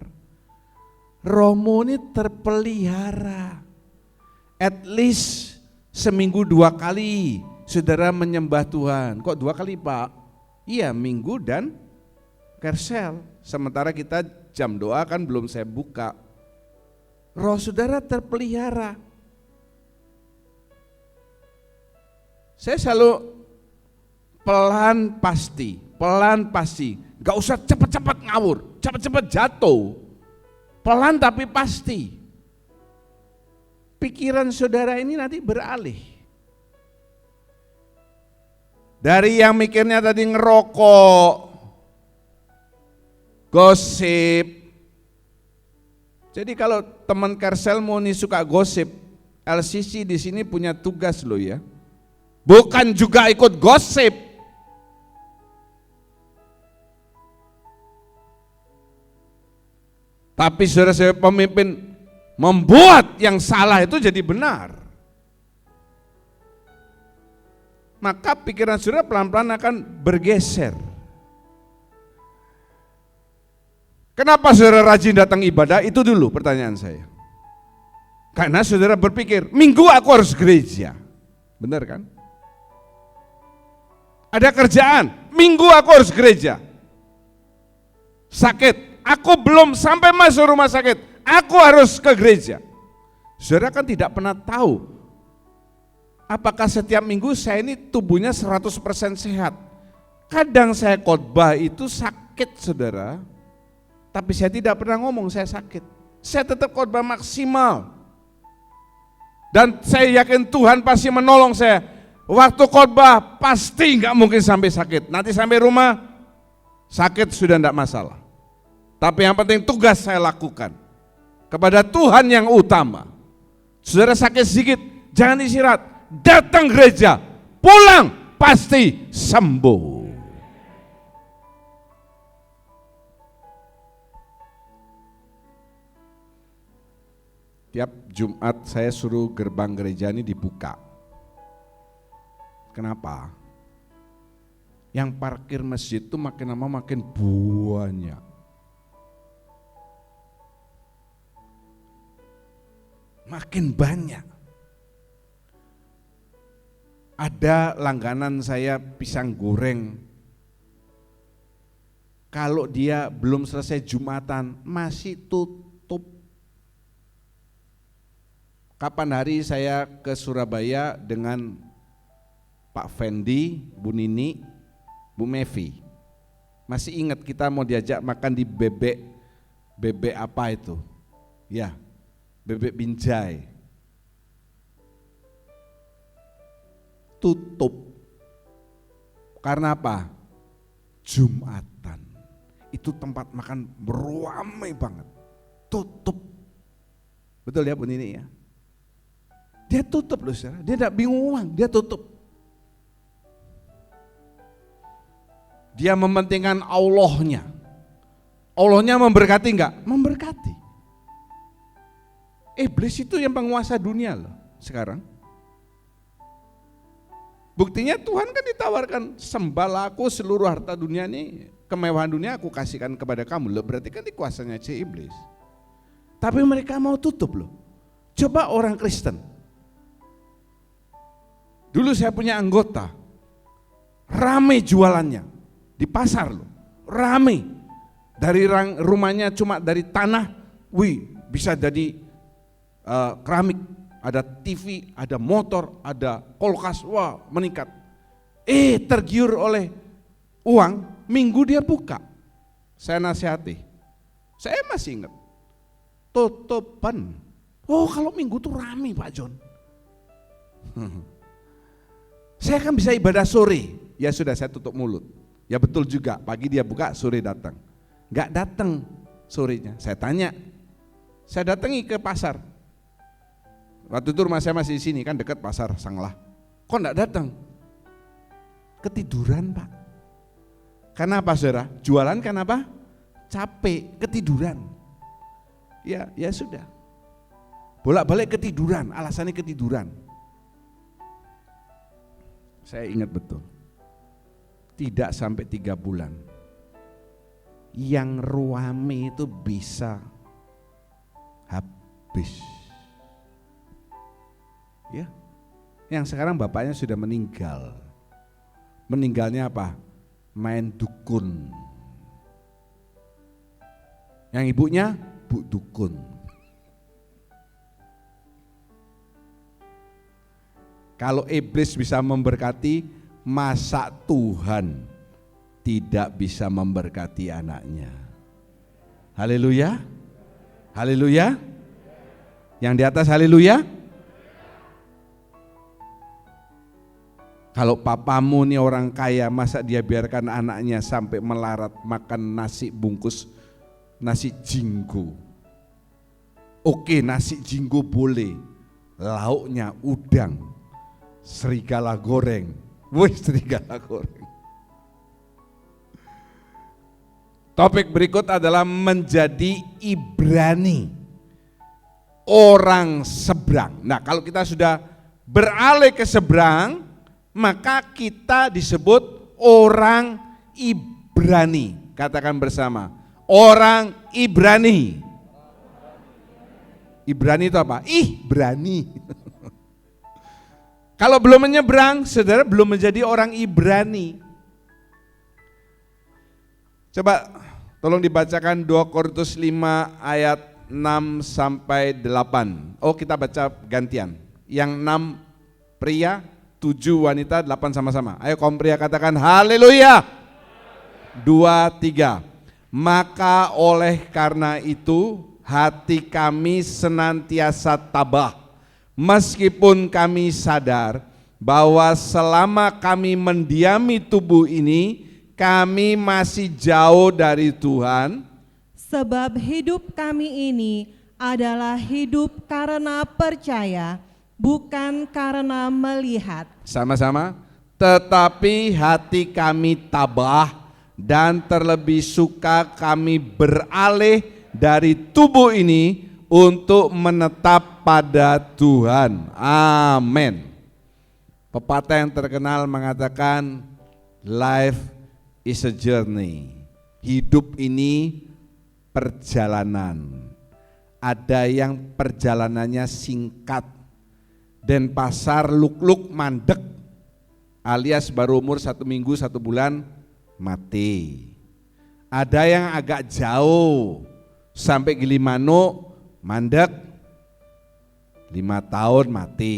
Rohmu ini terpelihara. At least seminggu 2 kali saudara menyembah Tuhan. Kok 2 kali Pak? Iya, Minggu dan Kersel. Sementara kita jam doa kan belum saya buka. Roh saudara terpelihara. Saya selalu pelan pasti. Gak usah cepat-cepat ngawur, cepat-cepat jatuh. Pelan tapi pasti. Pikiran saudara ini nanti beralih. Dari yang mikirnya tadi ngerokok, gosip. Jadi kalau teman Kersel mau nih suka gosip, LCC di sini punya tugas loh ya. Bukan juga ikut gosip. Tapi saudara saya pemimpin membuat yang salah itu jadi benar. Maka pikiran saudara pelan-pelan akan bergeser. Kenapa saudara rajin datang ibadah? Itu dulu pertanyaan saya. Karena saudara berpikir, Minggu aku harus gereja. Benar kan? Ada kerjaan, Minggu aku harus gereja. Sakit, aku belum sampai masuk rumah sakit, aku harus ke gereja. Saudara kan tidak pernah tahu apakah setiap minggu saya ini tubuhnya 100% sehat. Kadang saya khotbah itu sakit saudara, tapi saya tidak pernah ngomong saya sakit. Saya tetap khotbah maksimal. Dan saya yakin Tuhan pasti menolong saya. Waktu khotbah pasti nggak mungkin sampai sakit. Nanti sampai rumah sakit sudah enggak masalah. Tapi yang penting tugas saya lakukan kepada Tuhan yang utama. Saudara sakit sedikit, jangan istirahat, datang gereja, pulang pasti sembuh. Tiap Jumat saya suruh gerbang gereja ini dibuka. Kenapa? Yang parkir masjid itu makin lama makin banyak. Makin banyak. Ada langganan saya pisang goreng. Kalau dia belum selesai Jumatan masih tutup. Kapan hari saya ke Surabaya dengan Pak Fendi, Bu Nini, Bu Mevi. Masih ingat kita mau diajak makan di bebek apa itu? Ya, Bebek Binjai. Tutup. Karena apa? Jumatan. Itu tempat makan ramai banget. Tutup. Betul ya Bu Nini ya? Dia tutup loh saudara, dia tidak bingung uang, dia tutup. Dia mementingkan Allahnya. Allahnya memberkati enggak? Memberkati. Iblis itu yang penguasa dunia loh sekarang. Buktinya Tuhan kan ditawarkan, sembahlah aku seluruh harta dunia ini, kemewahan dunia aku kasihkan kepada kamu. Loh, berarti kan dikuasanya si iblis. Tapi mereka mau tutup loh. Coba orang Kristen. Dulu saya punya anggota, rame jualannya di pasar loh, rame. Dari rumahnya cuma dari tanah, bisa jadi keramik, ada TV, ada motor, ada kulkas, wah meningkat. Tergiur oleh uang, minggu dia buka. Saya nasihati, saya masih ingat, tutupan. Oh kalau minggu tuh rame Pak John. Saya kan bisa ibadah sore, ya sudah saya tutup mulut. Ya betul juga, pagi dia buka, sore datang. Enggak datang sorenya, saya tanya. Saya datangi ke pasar. Waktu itu rumah saya masih di sini, kan dekat pasar Sanglah. Kok enggak datang? Ketiduran Pak. Karena apa saudara? Jualan kan apa? Capek, ketiduran. Ya sudah. Bolak-balik ketiduran, alasannya ketiduran. Saya ingat betul. Tidak sampai 3 bulan. Yang ruame itu bisa habis. Ya. Yang sekarang bapaknya sudah meninggal. Meninggalnya apa? Main dukun. Yang ibunya Bu Dukun. Kalau iblis bisa memberkati, masa Tuhan tidak bisa memberkati anaknya? Haleluya. Haleluya. Yang di atas haleluya. Kalau papamu nih orang kaya, masa dia biarkan anaknya sampai melarat makan nasi bungkus, nasi jinggo. Oke, nasi jinggo boleh, lauknya udang, serigala goreng. Serigala goreng. Topik berikut adalah menjadi Ibrani, orang seberang. Nah, kalau kita sudah beralih ke seberang, maka kita disebut orang Ibrani. Katakan bersama, orang Ibrani. Ibrani itu apa? Berani. Kalau belum menyeberang, saudara belum menjadi orang Ibrani. Coba tolong dibacakan 2 Korintus 5 ayat 6 sampai 8. Oh, kita baca gantian. Yang 6 pria, 7 wanita, 8 sama-sama. Ayo kaum pria katakan haleluya. 2, 3. Maka oleh karena itu hati kami senantiasa tabah, meskipun kami sadar bahwa selama kami mendiami tubuh ini, kami masih jauh dari Tuhan. Sebab hidup kami ini adalah hidup karena percaya, bukan karena melihat. Sama-sama. Tetapi hati kami tabah dan terlebih suka kami beralih dari tubuh ini untuk menetap pada Tuhan. Amin. Pepatah yang terkenal mengatakan life is a journey. Hidup ini perjalanan. Ada yang perjalanannya singkat dan pasar luk-luk mandek, alias baru umur 1 minggu 1 bulan mati. Ada yang agak jauh sampai Gilimanuk mandek 5 tahun mati.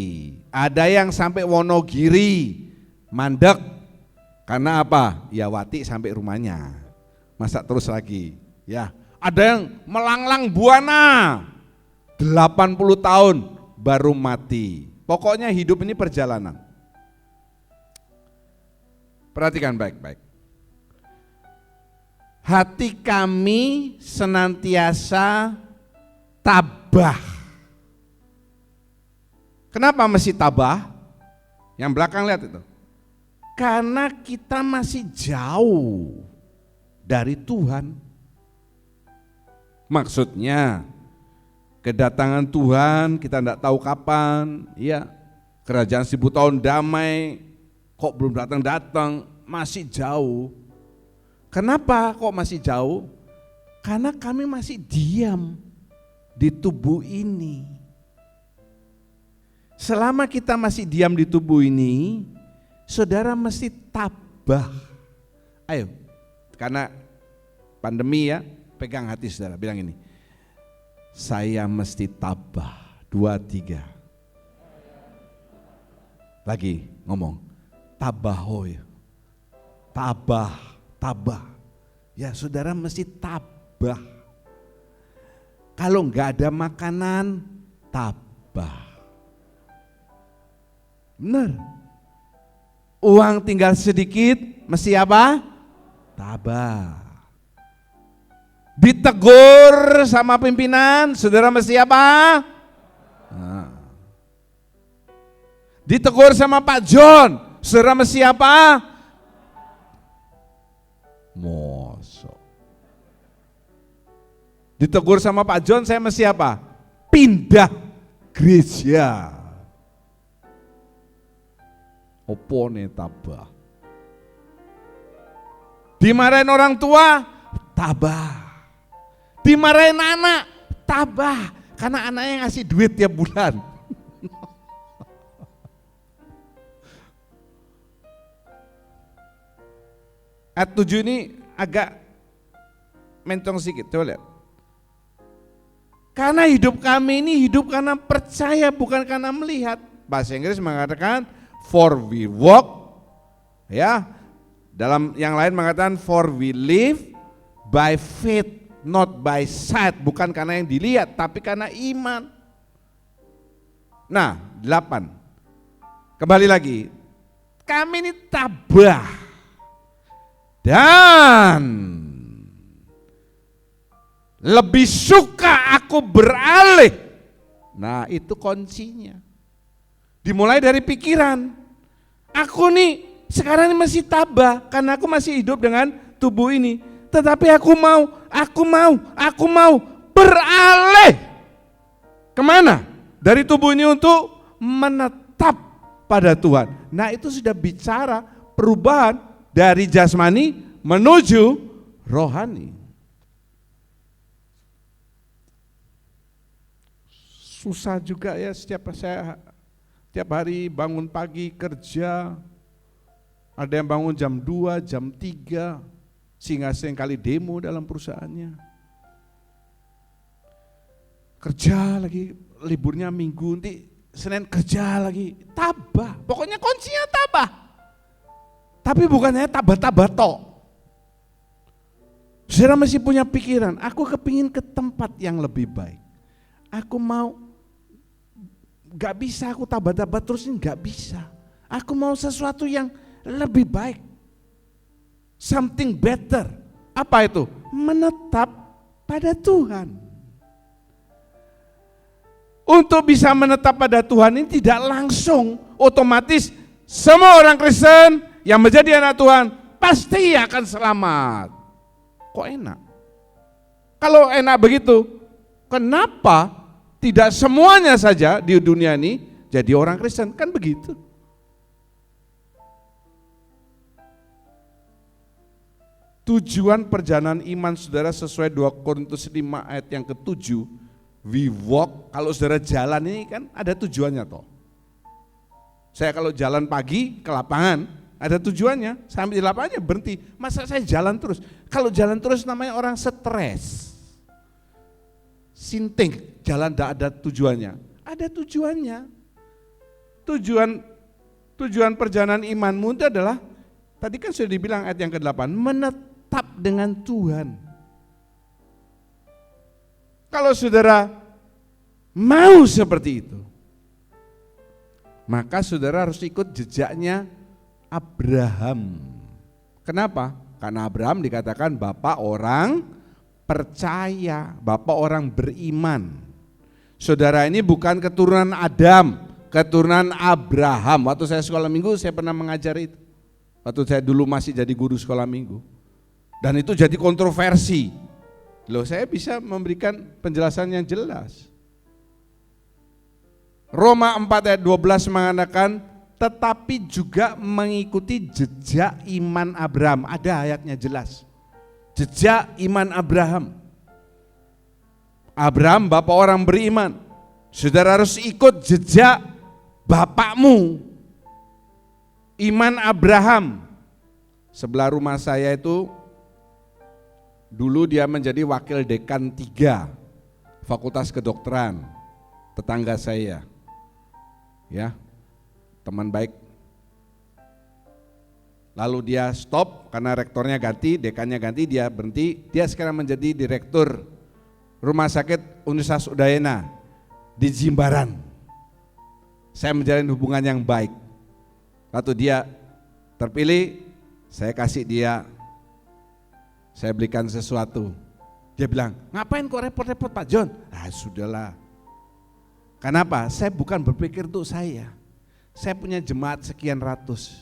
Ada yang sampai Wonogiri mandek. Karena apa? Ya Wati sampai rumahnya. Masa terus lagi? Ya. Ada yang melanglang buana 80 tahun baru mati. Pokoknya hidup ini perjalanan. Perhatikan baik-baik. Hati kami senantiasa tabah. Kenapa mesti tabah? Yang belakang lihat itu. Karena kita masih jauh dari Tuhan. Maksudnya kedatangan Tuhan kita tidak tahu kapan, ya. Kerajaan 1000 tahun damai kok belum datang-datang, masih jauh. Kenapa kok masih jauh? Karena kami masih diam di tubuh ini. Selama kita masih diam di tubuh ini, saudara mesti tabah. Ayo, karena pandemi ya, pegang hati saudara, bilang ini. Saya mesti tabah. 2, 3. Lagi ngomong. Tabahoy. Tabah. Ya saudara mesti tabah. Kalau enggak ada makanan, tabah. Benar. Uang tinggal sedikit, mesti apa? Tabah. Ditegur sama pimpinan, saudara mesti apa? Nah. Ditegur sama Pak John, saudara mesti apa? Mosok. Ditegur sama Pak John, saya mesti apa? Pindah gereja. Opone tabah. Dimarahin orang tua, tabah. Dimarahin anak, tabah. Karena anaknya ngasih duit tiap bulan. Ayat 7 ini agak mencong sedikit, coba lihat. Karena hidup kami ini hidup karena percaya, bukan karena melihat. Bahasa Inggris mengatakan, for we walk, ya. Dalam yang lain mengatakan, for we live by faith. Not by sight, bukan karena yang dilihat, tapi karena iman. Nah, 8. Kembali lagi, kami ini tabah dan lebih suka aku beralih. Nah, itu kuncinya. Dimulai dari pikiran. Aku nih sekarang ini masih tabah karena aku masih hidup dengan tubuh ini. Tetapi aku mau beralih. Kemana? Dari tubuh ini untuk menetap pada Tuhan. Nah itu sudah bicara perubahan dari jasmani menuju rohani. Susah juga ya setiap hari bangun pagi kerja. Ada yang bangun jam 2, jam 3. Sehingga seringkali demo dalam perusahaannya. Kerja lagi, liburnya minggu, nanti Senin kerja lagi, tabah. Pokoknya kuncinya tabah. Tapi bukannya tabah-tabah tok. Saudara masih punya pikiran, aku kepingin ke tempat yang lebih baik. Aku mau, gak bisa aku tabah-tabah terus ini gak bisa. Aku mau sesuatu yang lebih baik. Something better. Apa itu? Menetap pada Tuhan. Untuk bisa menetap pada Tuhan ini tidak langsung otomatis semua orang Kristen yang menjadi anak Tuhan pasti akan selamat. Kok enak? Kalau enak begitu, kenapa tidak semuanya saja di dunia ini jadi orang Kristen? Kan begitu. Tujuan perjalanan iman saudara sesuai 2 Korintus 5 ayat yang ke-7. We walk, kalau saudara jalan ini kan ada tujuannya toh. Saya kalau jalan pagi ke lapangan, ada tujuannya, sampai di lapangannya berhenti. Masa saya jalan terus? Kalau jalan terus namanya orang stres. Sinting, jalan tidak ada tujuannya. Ada tujuannya. Tujuan perjalanan imanmu itu adalah, tadi kan sudah dibilang ayat yang ke-8, menetap dengan Tuhan. Kalau saudara mau seperti itu, maka saudara harus ikut jejaknya Abraham. Kenapa? Karena Abraham dikatakan bapak orang percaya, bapak orang beriman. Saudara ini bukan keturunan Adam, keturunan Abraham. Waktu saya sekolah minggu saya pernah mengajar itu. Waktu saya dulu masih jadi guru sekolah minggu. Dan itu jadi kontroversi. Loh, saya bisa memberikan penjelasan yang jelas. Roma 4 ayat 12 mengatakan, tetapi juga mengikuti jejak iman Abraham. Ada ayatnya jelas. Jejak iman Abraham. Abraham bapak orang beriman. Saudara harus ikut jejak bapakmu. Iman Abraham. Sebelah rumah saya itu, dulu dia menjadi wakil dekan 3 Fakultas Kedokteran, tetangga saya. Ya, teman baik. Lalu dia stop karena rektornya ganti, dekannya ganti, dia berhenti. Dia sekarang menjadi direktur Rumah Sakit Universitas Udayana di Jimbaran. Saya menjalin hubungan yang baik. Waktu dia terpilih, saya kasih dia, saya belikan sesuatu. Dia bilang, ngapain kok repot-repot Pak John? Ah sudahlah. Kenapa? Saya bukan berpikir untuk saya punya jemaat sekian ratus.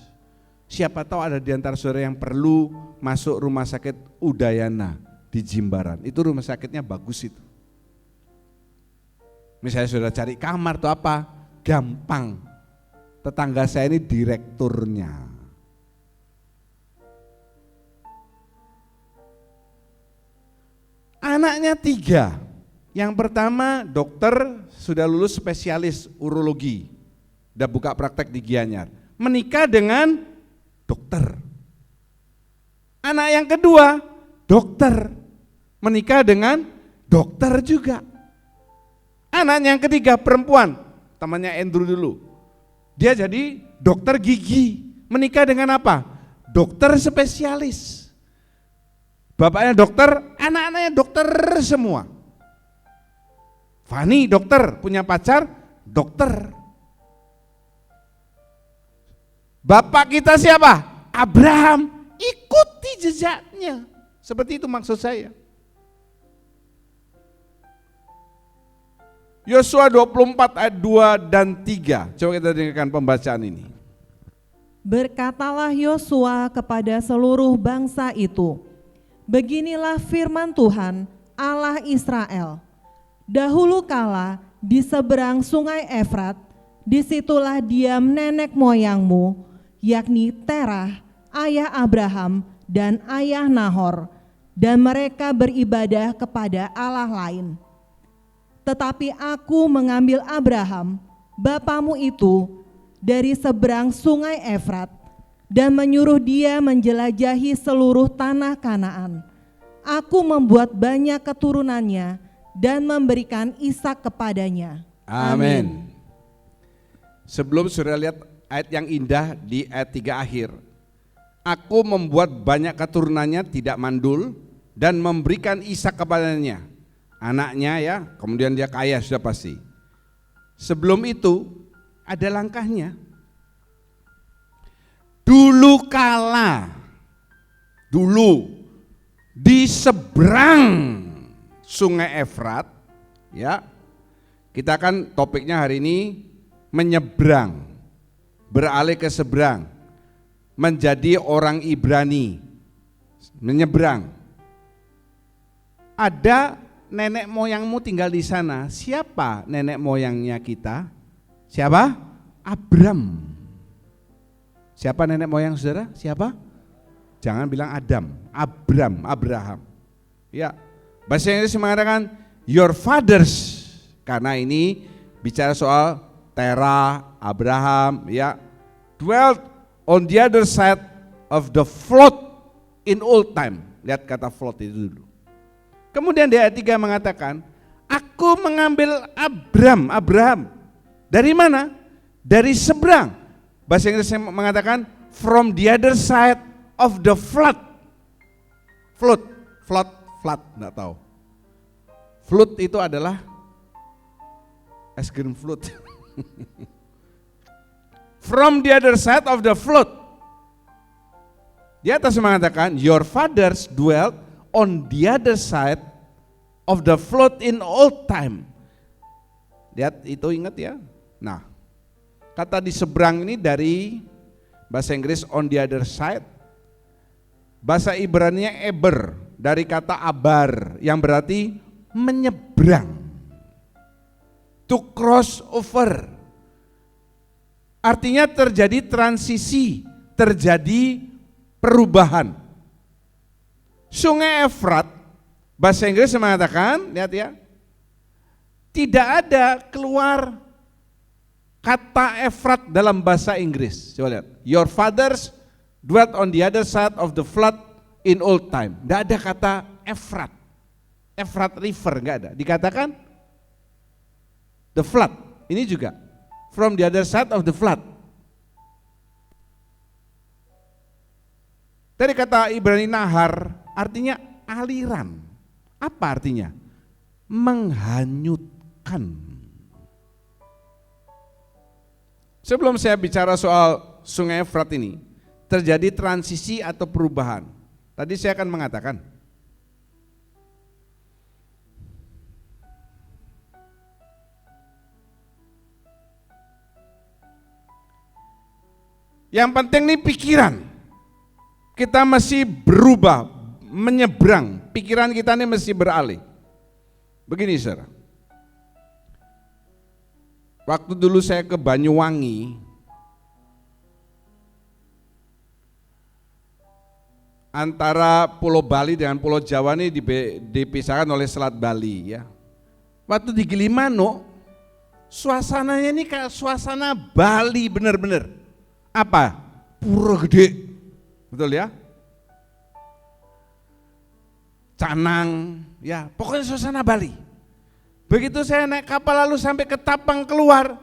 Siapa tahu ada di antara saudara yang perlu masuk rumah sakit Udayana di Jimbaran. Itu rumah sakitnya bagus itu. Misalnya saudara cari kamar atau apa, gampang. Tetangga saya ini direkturnya. Anaknya 3. Yang pertama dokter, sudah lulus spesialis urologi, udah buka praktek di Gianyar, menikah dengan dokter. Anak yang kedua dokter, menikah dengan dokter juga. Anak yang ketiga perempuan, temannya Andrew dulu, dia jadi dokter gigi, menikah dengan apa? Dokter spesialis. Bapaknya dokter, anak-anaknya dokter semua. Fani dokter, punya pacar dokter. Bapak kita siapa? Abraham, ikuti jejaknya. Seperti itu maksud saya. Yosua 24 ayat 2 dan 3. Coba kita dengarkan pembacaan ini. Berkatalah Yosua kepada seluruh bangsa itu, beginilah firman Tuhan Allah Israel. Dahulu kala di seberang sungai Efrat, disitulah diam nenek moyangmu, yakni Terah, ayah Abraham dan ayah Nahor, dan mereka beribadah kepada Allah lain. Tetapi aku mengambil Abraham, bapamu itu, dari seberang sungai Efrat, dan menyuruh dia menjelajahi seluruh tanah Kanaan. Aku membuat banyak keturunannya, dan memberikan Ishak kepadanya. Amin. Sebelum saudara lihat ayat yang indah di ayat 3 akhir. Aku membuat banyak keturunannya tidak mandul dan memberikan Ishak kepadanya. Anaknya ya, kemudian dia kaya sudah pasti. Sebelum itu ada langkahnya. Dulu di seberang Sungai Efrat, ya, kita kan topiknya hari ini menyeberang, beralih ke seberang, menjadi orang Ibrani, menyeberang. Ada nenek moyangmu tinggal di sana. Siapa nenek moyangnya kita? Siapa? Abram. Siapa nenek moyang saudara? Siapa? Jangan bilang Adam, Abraham. Ya. Bahasa Inggris mengatakan your fathers, karena ini bicara soal Terah, Abraham, ya, dwelt on the other side of the flood in old time. Lihat kata flood itu dulu. Kemudian di ayat 3 mengatakan, aku mengambil Abraham. Dari mana? Dari seberang. Bahasa Inggris mengatakan from the other side of the flood. Flood, enggak tahu. Flood itu adalah es krim flood. From the other side of the flood. Di atas mengatakan your fathers dwelt on the other side of the flood in old time. Lihat itu, ingat ya. Nah, Kata di seberang ini dari bahasa Inggris on the other side. Bahasa Ibraninya eber, dari kata abar yang berarti menyeberang. To cross over. Artinya terjadi transisi, terjadi perubahan. Sungai Efrat, bahasa Inggris mengatakan, lihat ya, tidak ada keluar kata Efrat dalam bahasa Inggris. Coba lihat. Your fathers dwelt on the other side of the flood in old time. Tidak ada kata Efrat. Efrat River, enggak ada. Dikatakan the flood. Ini juga from the other side of the flood. Dari kata Ibrani nahar artinya aliran. Apa artinya? Menghanyutkan. Sebelum saya bicara soal Sungai Efrat ini, terjadi transisi atau perubahan. Tadi saya akan mengatakan, yang penting nih pikiran. Kita masih berubah, menyeberang. Pikiran kita ini mesti beralih. Begini saudara. Waktu dulu saya ke Banyuwangi, antara Pulau Bali dengan Pulau Jawa ini dipisahkan oleh Selat Bali ya. Waktu di Gilimanuk, suasananya ini kayak suasana Bali bener-bener. Apa? Pura gede, betul ya? Canang, ya pokoknya suasana Bali. Begitu saya naik kapal lalu sampai ke Tapang keluar,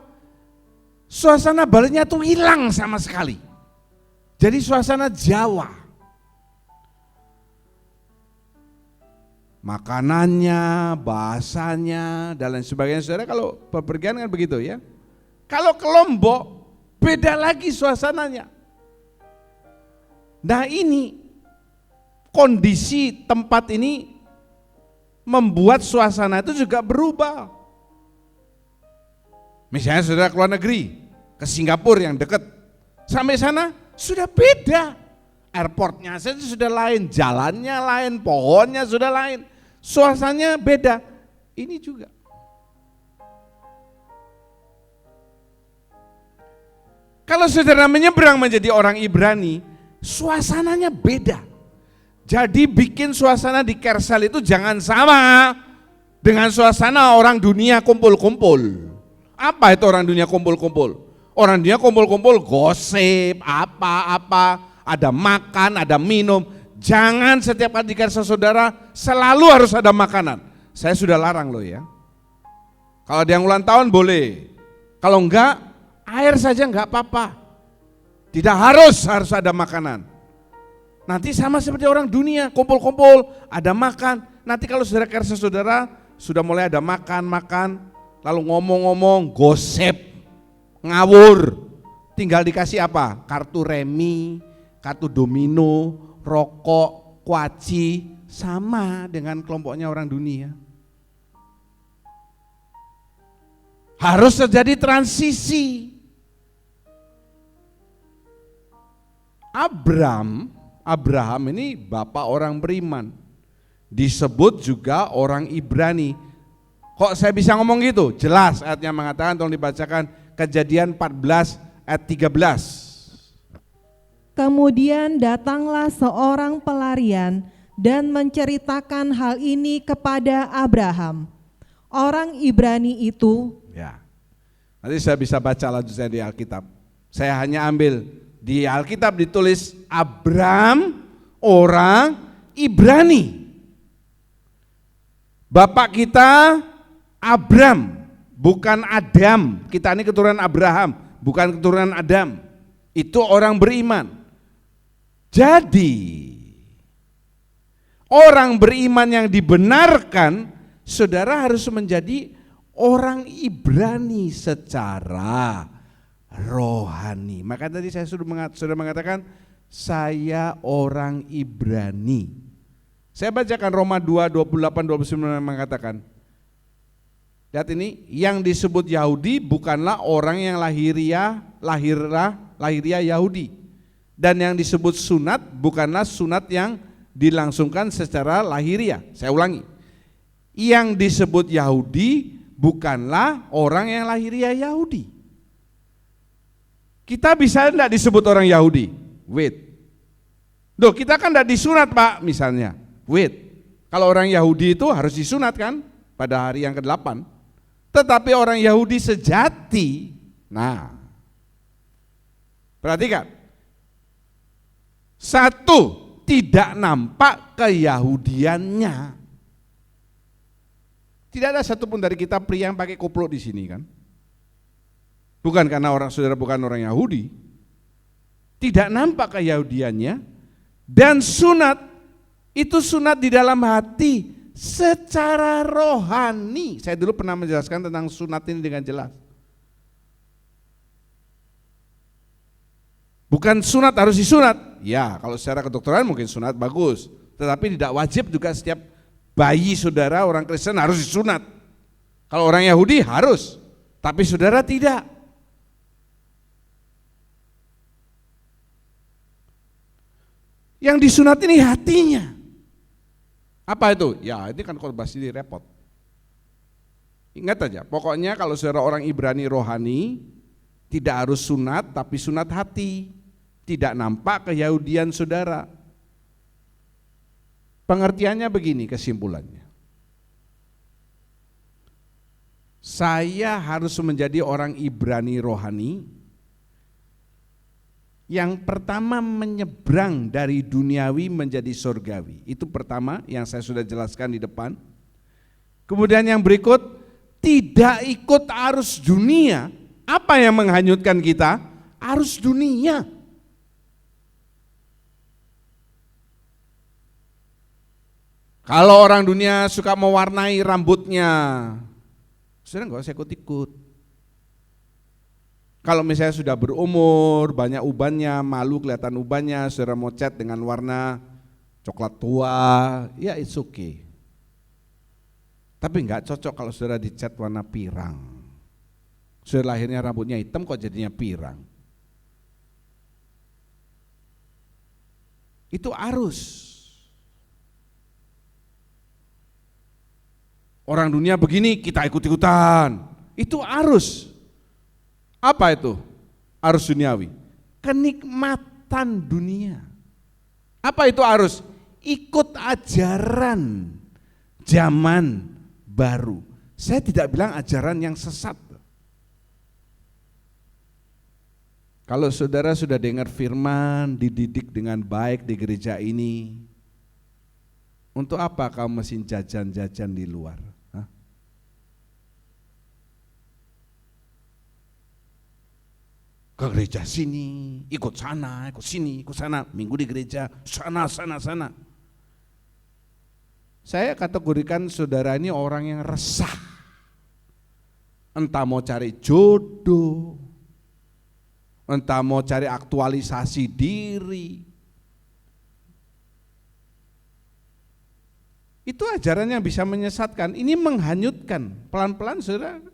suasana Balinya tuh hilang sama sekali. Jadi suasana Jawa. Makanannya, bahasanya, dan lain sebagainya. Saudara kalau bepergian kan begitu ya. Kalau ke Lombok, beda lagi suasananya. Nah ini, kondisi tempat ini membuat suasana itu juga berubah. Misalnya saudara keluar negeri, ke Singapura yang dekat, sampai sana sudah beda. Airportnya saja sudah lain, jalannya lain, pohonnya sudah lain, suasananya beda. Ini juga. Kalau saudara menyeberang menjadi orang Ibrani, suasananya beda. Jadi bikin suasana di Kersel itu jangan sama dengan suasana orang dunia kumpul-kumpul. Apa itu orang dunia kumpul-kumpul? Orang dunia kumpul-kumpul gosip, apa-apa, ada makan, ada minum. Jangan setiap kali di Kersel saudara selalu harus ada makanan. Saya sudah larang loh ya. Kalau ada yang ulang tahun boleh. Kalau enggak, air saja enggak apa-apa. Tidak harus ada makanan. Nanti sama seperti orang dunia, kumpul-kumpul, ada makan. Nanti kalau saudara Kersel saudara sudah mulai ada makan, lalu ngomong-ngomong, gosip, ngawur. Tinggal dikasih apa? Kartu remi, kartu domino, rokok, kuaci, sama dengan kelompoknya orang dunia. Harus terjadi transisi. Abraham ini bapak orang beriman, disebut juga orang Ibrani. Kok saya bisa ngomong gitu? Jelas ayatnya mengatakan, tolong dibacakan Kejadian 14 ayat 13. Kemudian datanglah seorang pelarian dan menceritakan hal ini kepada Abraham. Orang Ibrani itu, ya, nanti saya bisa baca lanjutnya di Alkitab. Saya hanya ambil di Alkitab ditulis Abram orang Ibrani. Bapak kita Abram, bukan Adam. Kita ini keturunan Abraham, bukan keturunan Adam. Itu orang beriman. Jadi orang beriman yang dibenarkan, saudara harus menjadi orang Ibrani secara rohani. Maka tadi saya sudah mengatakan saya orang Ibrani. Saya bacakan Roma 2, 28, 29 mengatakan, Lihat ini, yang disebut Yahudi bukanlah orang yang lahiriah Yahudi. Dan yang disebut sunat bukanlah sunat yang dilangsungkan secara lahiriah. Saya ulangi, yang disebut Yahudi bukanlah orang yang lahiriah Yahudi. Kita bisa enggak disebut orang Yahudi? Wait. Loh, kita kan enggak disunat Pak misalnya. Wait. Kalau orang Yahudi itu harus disunat kan pada hari yang ke-8. Tetapi orang Yahudi sejati, nah, perhatikan, satu, tidak nampak keyahudiannya. Tidak ada satupun dari kita pria yang pakai koplo di sini kan? Bukan karena saudara bukan orang Yahudi, tidak nampak keyahudiannya, dan sunat itu sunat di dalam hati. Secara rohani, saya dulu pernah menjelaskan tentang sunat ini dengan jelas. Bukan sunat harus disunat, ya kalau secara kedokteran mungkin sunat bagus, tetapi tidak wajib juga setiap bayi saudara orang Kristen harus disunat. Kalau orang Yahudi harus, tapi saudara tidak. Yang disunat ini hatinya. Apa itu? Ya ini kan khotbah sini repot. Ingat aja, pokoknya kalau saudara orang Ibrani rohani, tidak harus sunat tapi sunat hati. Tidak nampak keyahudian saudara. Pengertiannya begini kesimpulannya. Saya harus menjadi orang Ibrani rohani yang pertama menyeberang dari duniawi menjadi surgawi. Itu pertama yang saya sudah jelaskan di depan. Kemudian yang berikut, tidak ikut arus dunia. Apa yang menghanyutkan kita? Arus dunia. Kalau orang dunia suka mewarnai rambutnya, sudah enggak usah ikut-ikut. Kalau misalnya sudah berumur, banyak ubannya, malu kelihatan ubannya, saudara mau cat dengan warna coklat tua, ya it's okay. Tapi enggak cocok kalau saudara dicat warna pirang. Saudara lahirnya rambutnya hitam kok jadinya pirang. Itu arus. Orang dunia begini kita ikut-ikutan. Itu arus. Apa itu? Arus duniawi. Kenikmatan dunia. Apa itu arus? Ikut ajaran zaman baru. Saya tidak bilang ajaran yang sesat. Kalau saudara sudah dengar firman, dididik dengan baik di gereja ini, untuk apa kamu mesti jajan-jajan di luar? Ke gereja sini, ikut sana, ikut sini, ikut sana, minggu di gereja, sana. Saya kategorikan saudara ini orang yang resah. Entah mau cari jodoh, entah mau cari aktualisasi diri. Itu ajaran yang bisa menyesatkan, ini menghanyutkan, pelan-pelan saudara.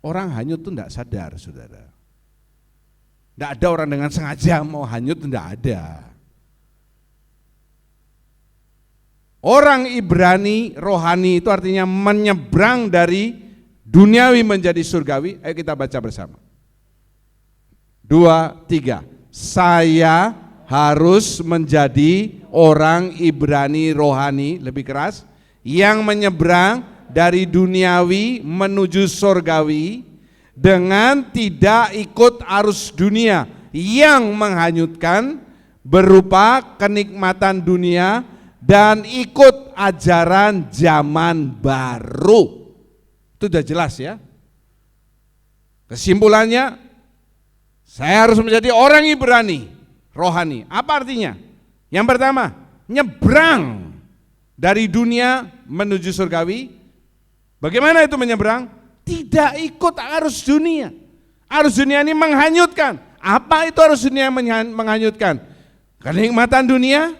Orang hanyut itu tidak sadar saudara. Tidak ada orang dengan sengaja mau hanyut, tidak ada. Orang Ibrani rohani itu artinya menyeberang dari duniawi menjadi surgawi. Ayo kita baca bersama. 2, 3. Saya harus menjadi orang Ibrani rohani, lebih keras, yang menyeberang dari duniawi menuju surgawi dengan tidak ikut arus dunia yang menghanyutkan berupa kenikmatan dunia dan ikut ajaran zaman baru. Itu sudah jelas ya. Kesimpulannya, saya harus menjadi orang Ibrani rohani. Apa artinya? Yang pertama, nyebrang dari dunia menuju surgawi. Bagaimana itu menyeberang? Tidak ikut arus dunia. Arus dunia ini menghanyutkan. Apa itu arus dunia yang menghanyutkan? Kenikmatan dunia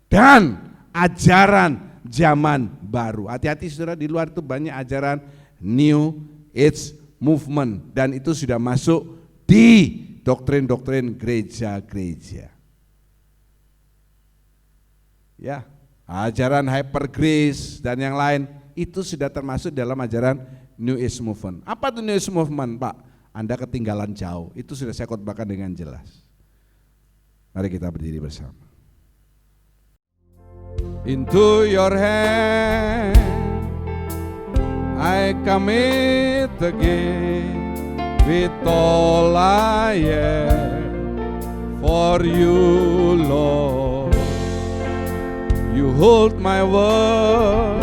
dan ajaran zaman baru. Hati-hati saudara, di luar itu banyak ajaran New Age Movement dan itu sudah masuk di doktrin-doktrin gereja-gereja. Ya, ajaran hyper grace dan yang lain itu sudah termasuk dalam ajaran New Age Movement. Apa itu New Age Movement, Pak? Anda ketinggalan jauh. Itu sudah saya khotbahkan dengan jelas. Mari kita berdiri bersama. Into your hand I commit again with all I am for you, Lord. You hold my world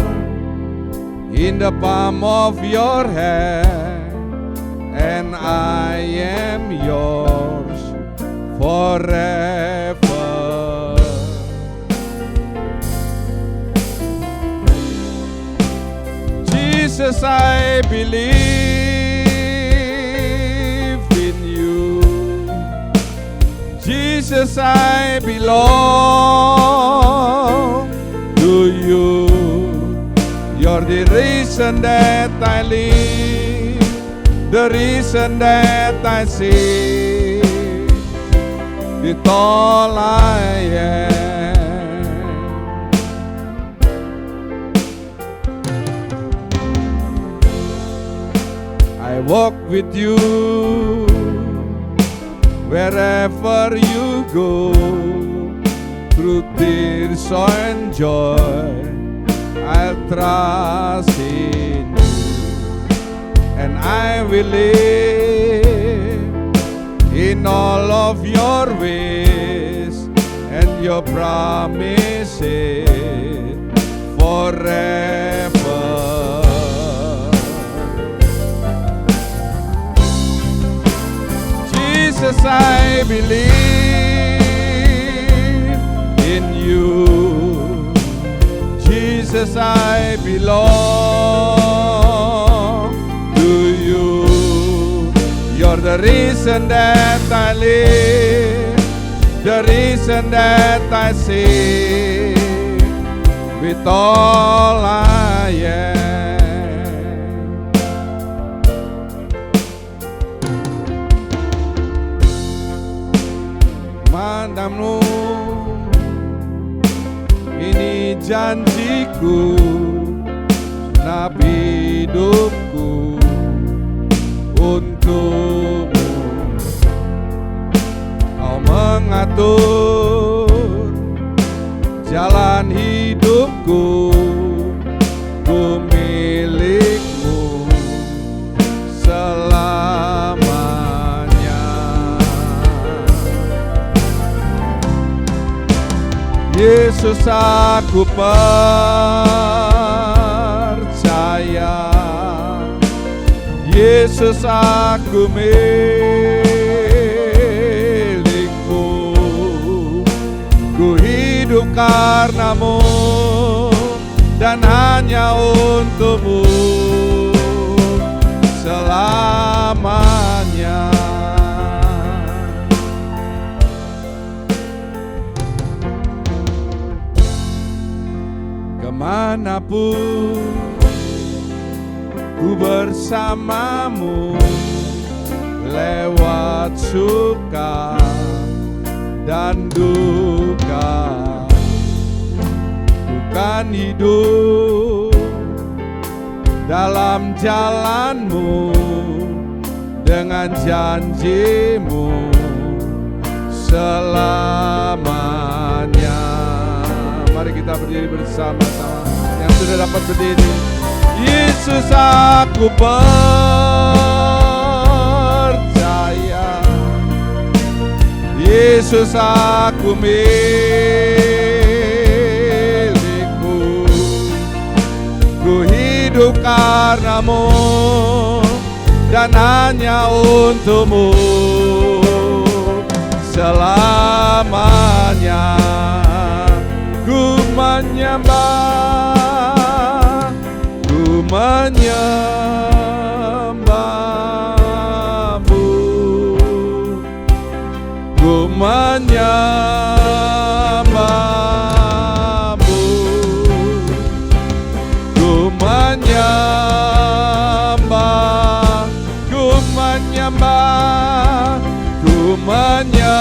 in the palm of your hand, and I am yours forever. Jesus, I believe in you. Jesus, I belong to you. You're the reason that I live, the reason that I sing, with all I am. I walk with you wherever you go, through tears and joy. I'll trust in you, and I will live in all of your ways and your promises forever. Jesus, I believe in you. Jesus, I belong to you. You're the reason that I live, the reason that I sing, with all I am. Mandamu, ini janjiku, nabi hidupku untukmu. Kau mengatur jalan hidupku, ku milikmu selamanya. Yesus, aku percaya. Yesus, aku milikmu. Ku hidup karenamu dan hanya untukmu selamanya. Kemanapun ku bersamamu, lewat suka dan duka, bukan hidup dalam jalanmu, dengan janjimu selamanya. Mari kita berdiri bersama-sama. Yang sudah dapat berdiri. Yesus, aku percaya. Yesus, aku milikmu. Ku hidup karenamu dan hanya untukmu selamanya. Ku menyembah, ku menyembahmu, ku menyembahmu. menyembah, ku menyembah, ku menyembah,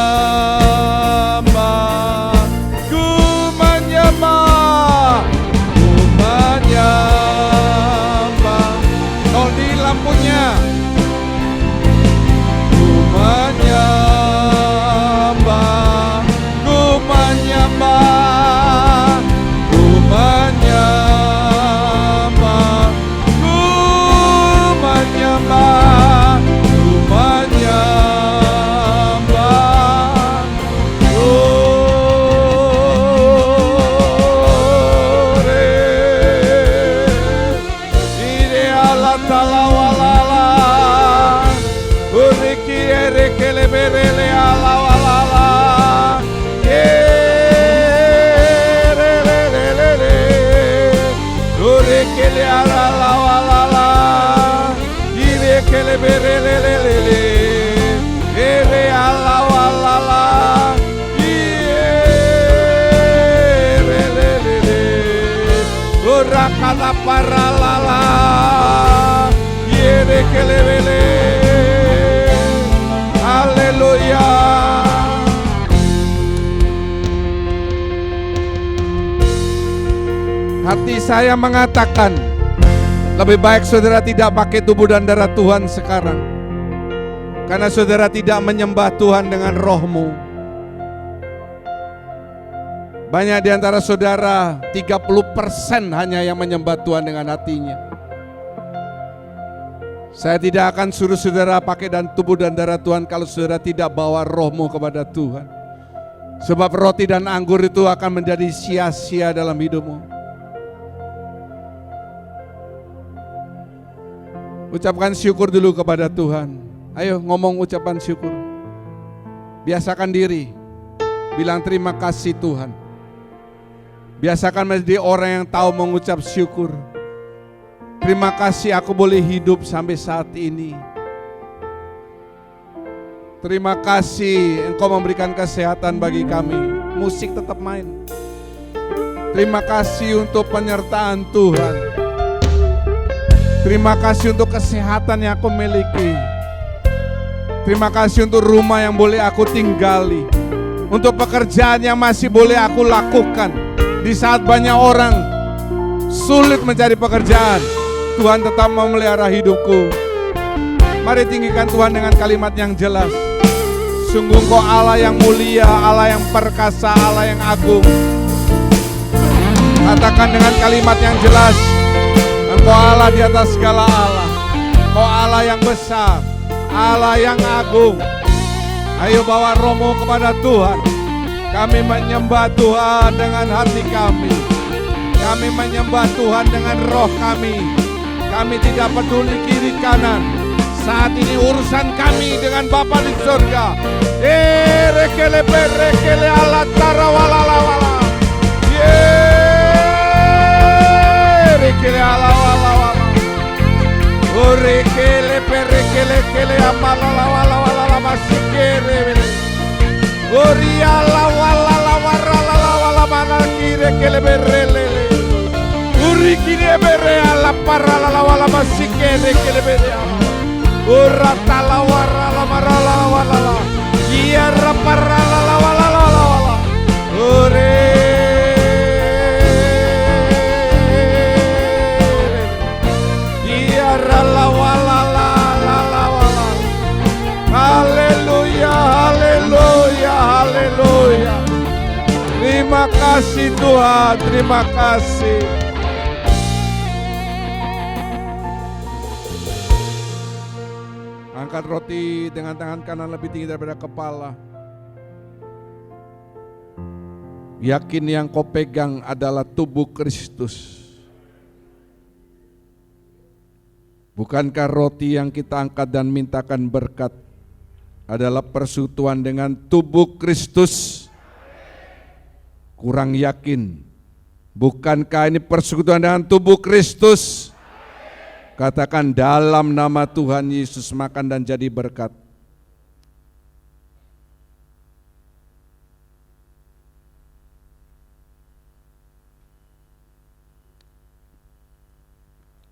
ku menyembah, ku menyembah. Tol di lampunya. Ku menyembah, ku menyembah, ku menyembah, ku menyembah, ku menyembah. Ore, ire ala talawalala, uriki erekele berele ala walala, erelelelele, urikele ala la walala, irekele berelelelele, ere ala walala, erelelele, urakala paralala, irekele bele. Haleluya. Hati saya mengatakan lebih baik saudara tidak pakai tubuh dan darah Tuhan sekarang, karena saudara tidak menyembah Tuhan dengan rohmu. Banyak di antara saudara, 30% hanya yang menyembah Tuhan dengan hatinya. Saya tidak akan suruh saudara pakai dan tubuh dan darah Tuhan kalau saudara tidak bawa rohmu kepada Tuhan. Sebab roti dan anggur itu akan menjadi sia-sia dalam hidupmu. Ucapkan syukur dulu kepada Tuhan. Ayo ngomong ucapan syukur. Biasakan diri bilang terima kasih Tuhan. Biasakan menjadi orang yang tahu mengucap syukur. Terima kasih aku boleh hidup sampai saat ini. Terima kasih Engkau memberikan kesehatan bagi kami. Musik tetap main. Terima kasih untuk penyertaan Tuhan. Terima kasih untuk kesehatan yang aku miliki. Terima kasih untuk rumah yang boleh aku tinggali. Untuk pekerjaan yang masih boleh aku lakukan. Di saat banyak orang sulit mencari pekerjaan, Tuhan tetap memelihara hidupku. Mari tinggikan Tuhan dengan kalimat yang jelas. Sungguh Engkau Allah yang mulia, Allah yang perkasa, Allah yang agung. Katakan dengan kalimat yang jelas, Engkau Allah di atas segala Allah. Engkau Allah yang besar, Allah yang agung. Ayo bawa rohmu kepada Tuhan. Kami menyembah Tuhan dengan hati kami. Kami menyembah Tuhan dengan roh kami. Kami tidak peduli kiri kanan. Saat ini urusan kami dengan Bapa di surga. Rekele berekele ala tarawala wala. Rekele ala wala wala. Rekele berekele kele amala wala wala masih kere. Oriala wala wala wala mana kire kele berele. Uri kire bere ala para la wala masih kere kele bere. Uratala warala marala wala. Iya rapara la wala wala. Ore. Iya rala wala wala. Haleluya, haleluya, haleluya. Terima kasih Tuhan, terima kasih. Angkat roti dengan tangan kanan lebih tinggi daripada kepala. Yakin yang kau pegang adalah tubuh Kristus. Bukankah roti yang kita angkat dan mintakan berkat adalah persekutuan dengan tubuh Kristus? Kurang yakin. Bukankah ini persekutuan dengan tubuh Kristus? Katakan dalam nama Tuhan Yesus makan dan jadi berkat.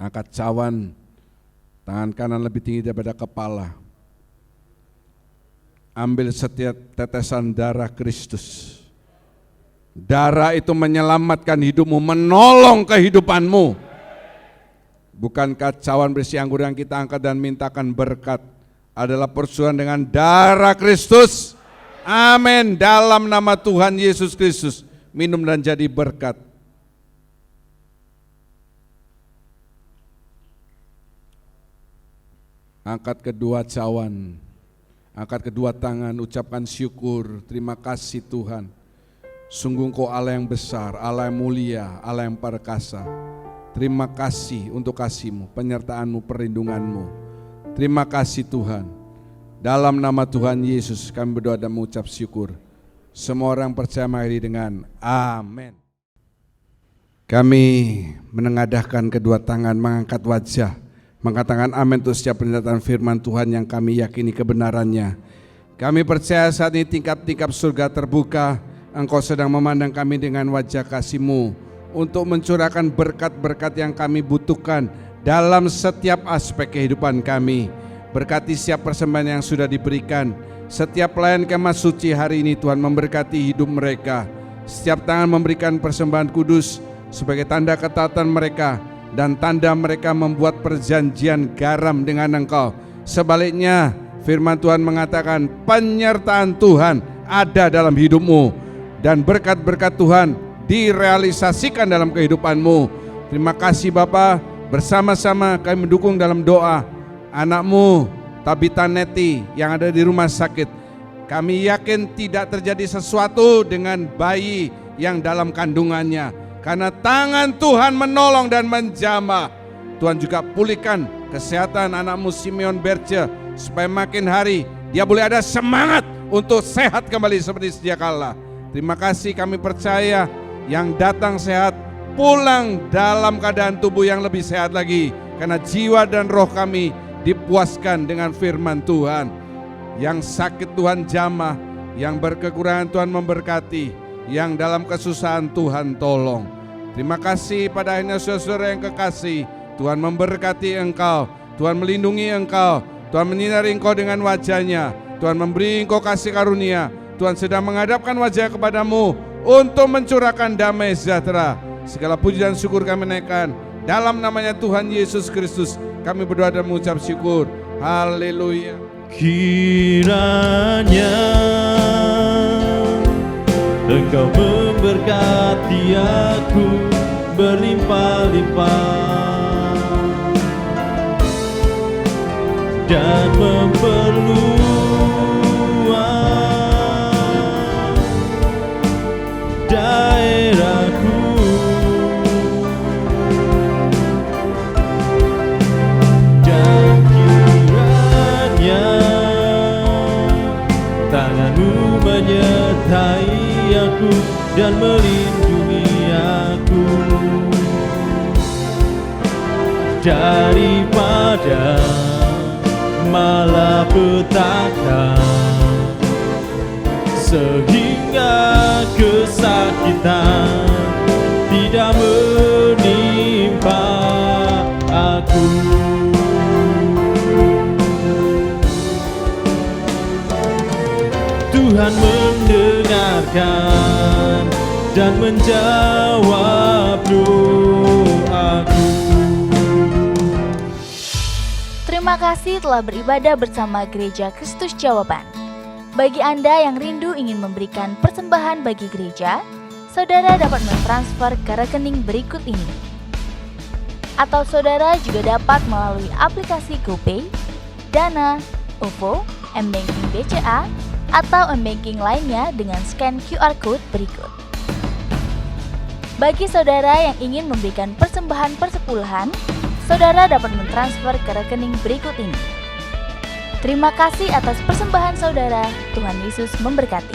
Angkat cawan, tangan kanan lebih tinggi daripada kepala. Ambil setiap tetesan darah Kristus. Darah itu menyelamatkan hidupmu, menolong kehidupanmu. Bukankah cawan berisi anggur yang kita angkat dan mintakan berkat adalah persucian dengan darah Kristus? Amin. Dalam nama Tuhan Yesus Kristus, minum dan jadi berkat. Angkat kedua cawan, angkat kedua tangan, ucapkan syukur, terima kasih Tuhan. Sungguh Engkau Allah yang besar, Allah yang mulia, Allah yang perkasa. Terima kasih untuk kasih-Mu, penyertaan-Mu, perlindungan-Mu. Terima kasih Tuhan. Dalam nama Tuhan Yesus kami berdoa dan mengucap syukur. Semua orang percaya mengakhiri dengan amin. Kami menengadahkan kedua tangan, mengangkat wajah, mengatakan amin untuk setiap pernyataan firman Tuhan yang kami yakini kebenarannya. Kami percaya saat ini tingkap-tingkap surga terbuka. Engkau sedang memandang kami dengan wajah kasih-Mu untuk mencurahkan berkat-berkat yang kami butuhkan dalam setiap aspek kehidupan kami. Berkati setiap persembahan yang sudah diberikan, setiap pelayan kemah suci hari ini Tuhan memberkati hidup mereka. Setiap tangan memberikan persembahan kudus sebagai tanda ketaatan mereka dan tanda mereka membuat perjanjian garam dengan Engkau. Sebaliknya firman Tuhan mengatakan penyertaan Tuhan ada dalam hidupmu dan berkat-berkat Tuhan direalisasikan dalam kehidupanmu. Terima kasih Bapa. Bersama-sama kami mendukung dalam doa anakmu Tabita Neti yang ada di rumah sakit. Kami yakin tidak terjadi sesuatu dengan bayi yang dalam kandungannya, karena tangan Tuhan menolong dan menjamah. Tuhan juga pulihkan kesehatan anakmu Simeon Berce, supaya makin hari dia boleh ada semangat untuk sehat kembali seperti sedia kala. Terima kasih, kami percaya yang datang sehat pulang dalam keadaan tubuh yang lebih sehat lagi, karena jiwa dan roh kami dipuaskan dengan firman Tuhan. Yang sakit Tuhan jamah, yang berkekurangan Tuhan memberkati, yang dalam kesusahan Tuhan tolong. Terima kasih pada akhirnya saudara yang kekasih, Tuhan memberkati engkau, Tuhan melindungi engkau, Tuhan menyinari engkau dengan wajahnya, Tuhan memberi engkau kasih karunia. Tuhan sedang menghadapkan wajah kepadamu untuk mencurahkan damai sejahtera. Segala puji dan syukur kami naikkan dalam namanya Tuhan Yesus Kristus. Kami berdoa dan mengucap syukur. Haleluya. Kiranya Engkau memberkati aku berlimpah-limpah dan memperluas daerahku. Dan kiranya tangan-Mu menyertai aku dan melindungi aku daripada malapetaka, sehingga kesakitan tidak menimpa aku. Tuhan mendengarkan dan menjawab doaku. Terima kasih telah beribadah bersama Gereja Kristus Jawaban. Bagi Anda yang rindu ingin memberikan persembahan bagi gereja, saudara dapat mentransfer ke rekening berikut ini. Atau saudara juga dapat melalui aplikasi GoPay, Dana, OVO, M-Banking BCA, atau M-Banking lainnya dengan scan QR Code berikut. Bagi saudara yang ingin memberikan persembahan persepuluhan, saudara dapat mentransfer ke rekening berikut ini. Terima kasih atas persembahan saudara. Tuhan Yesus memberkati.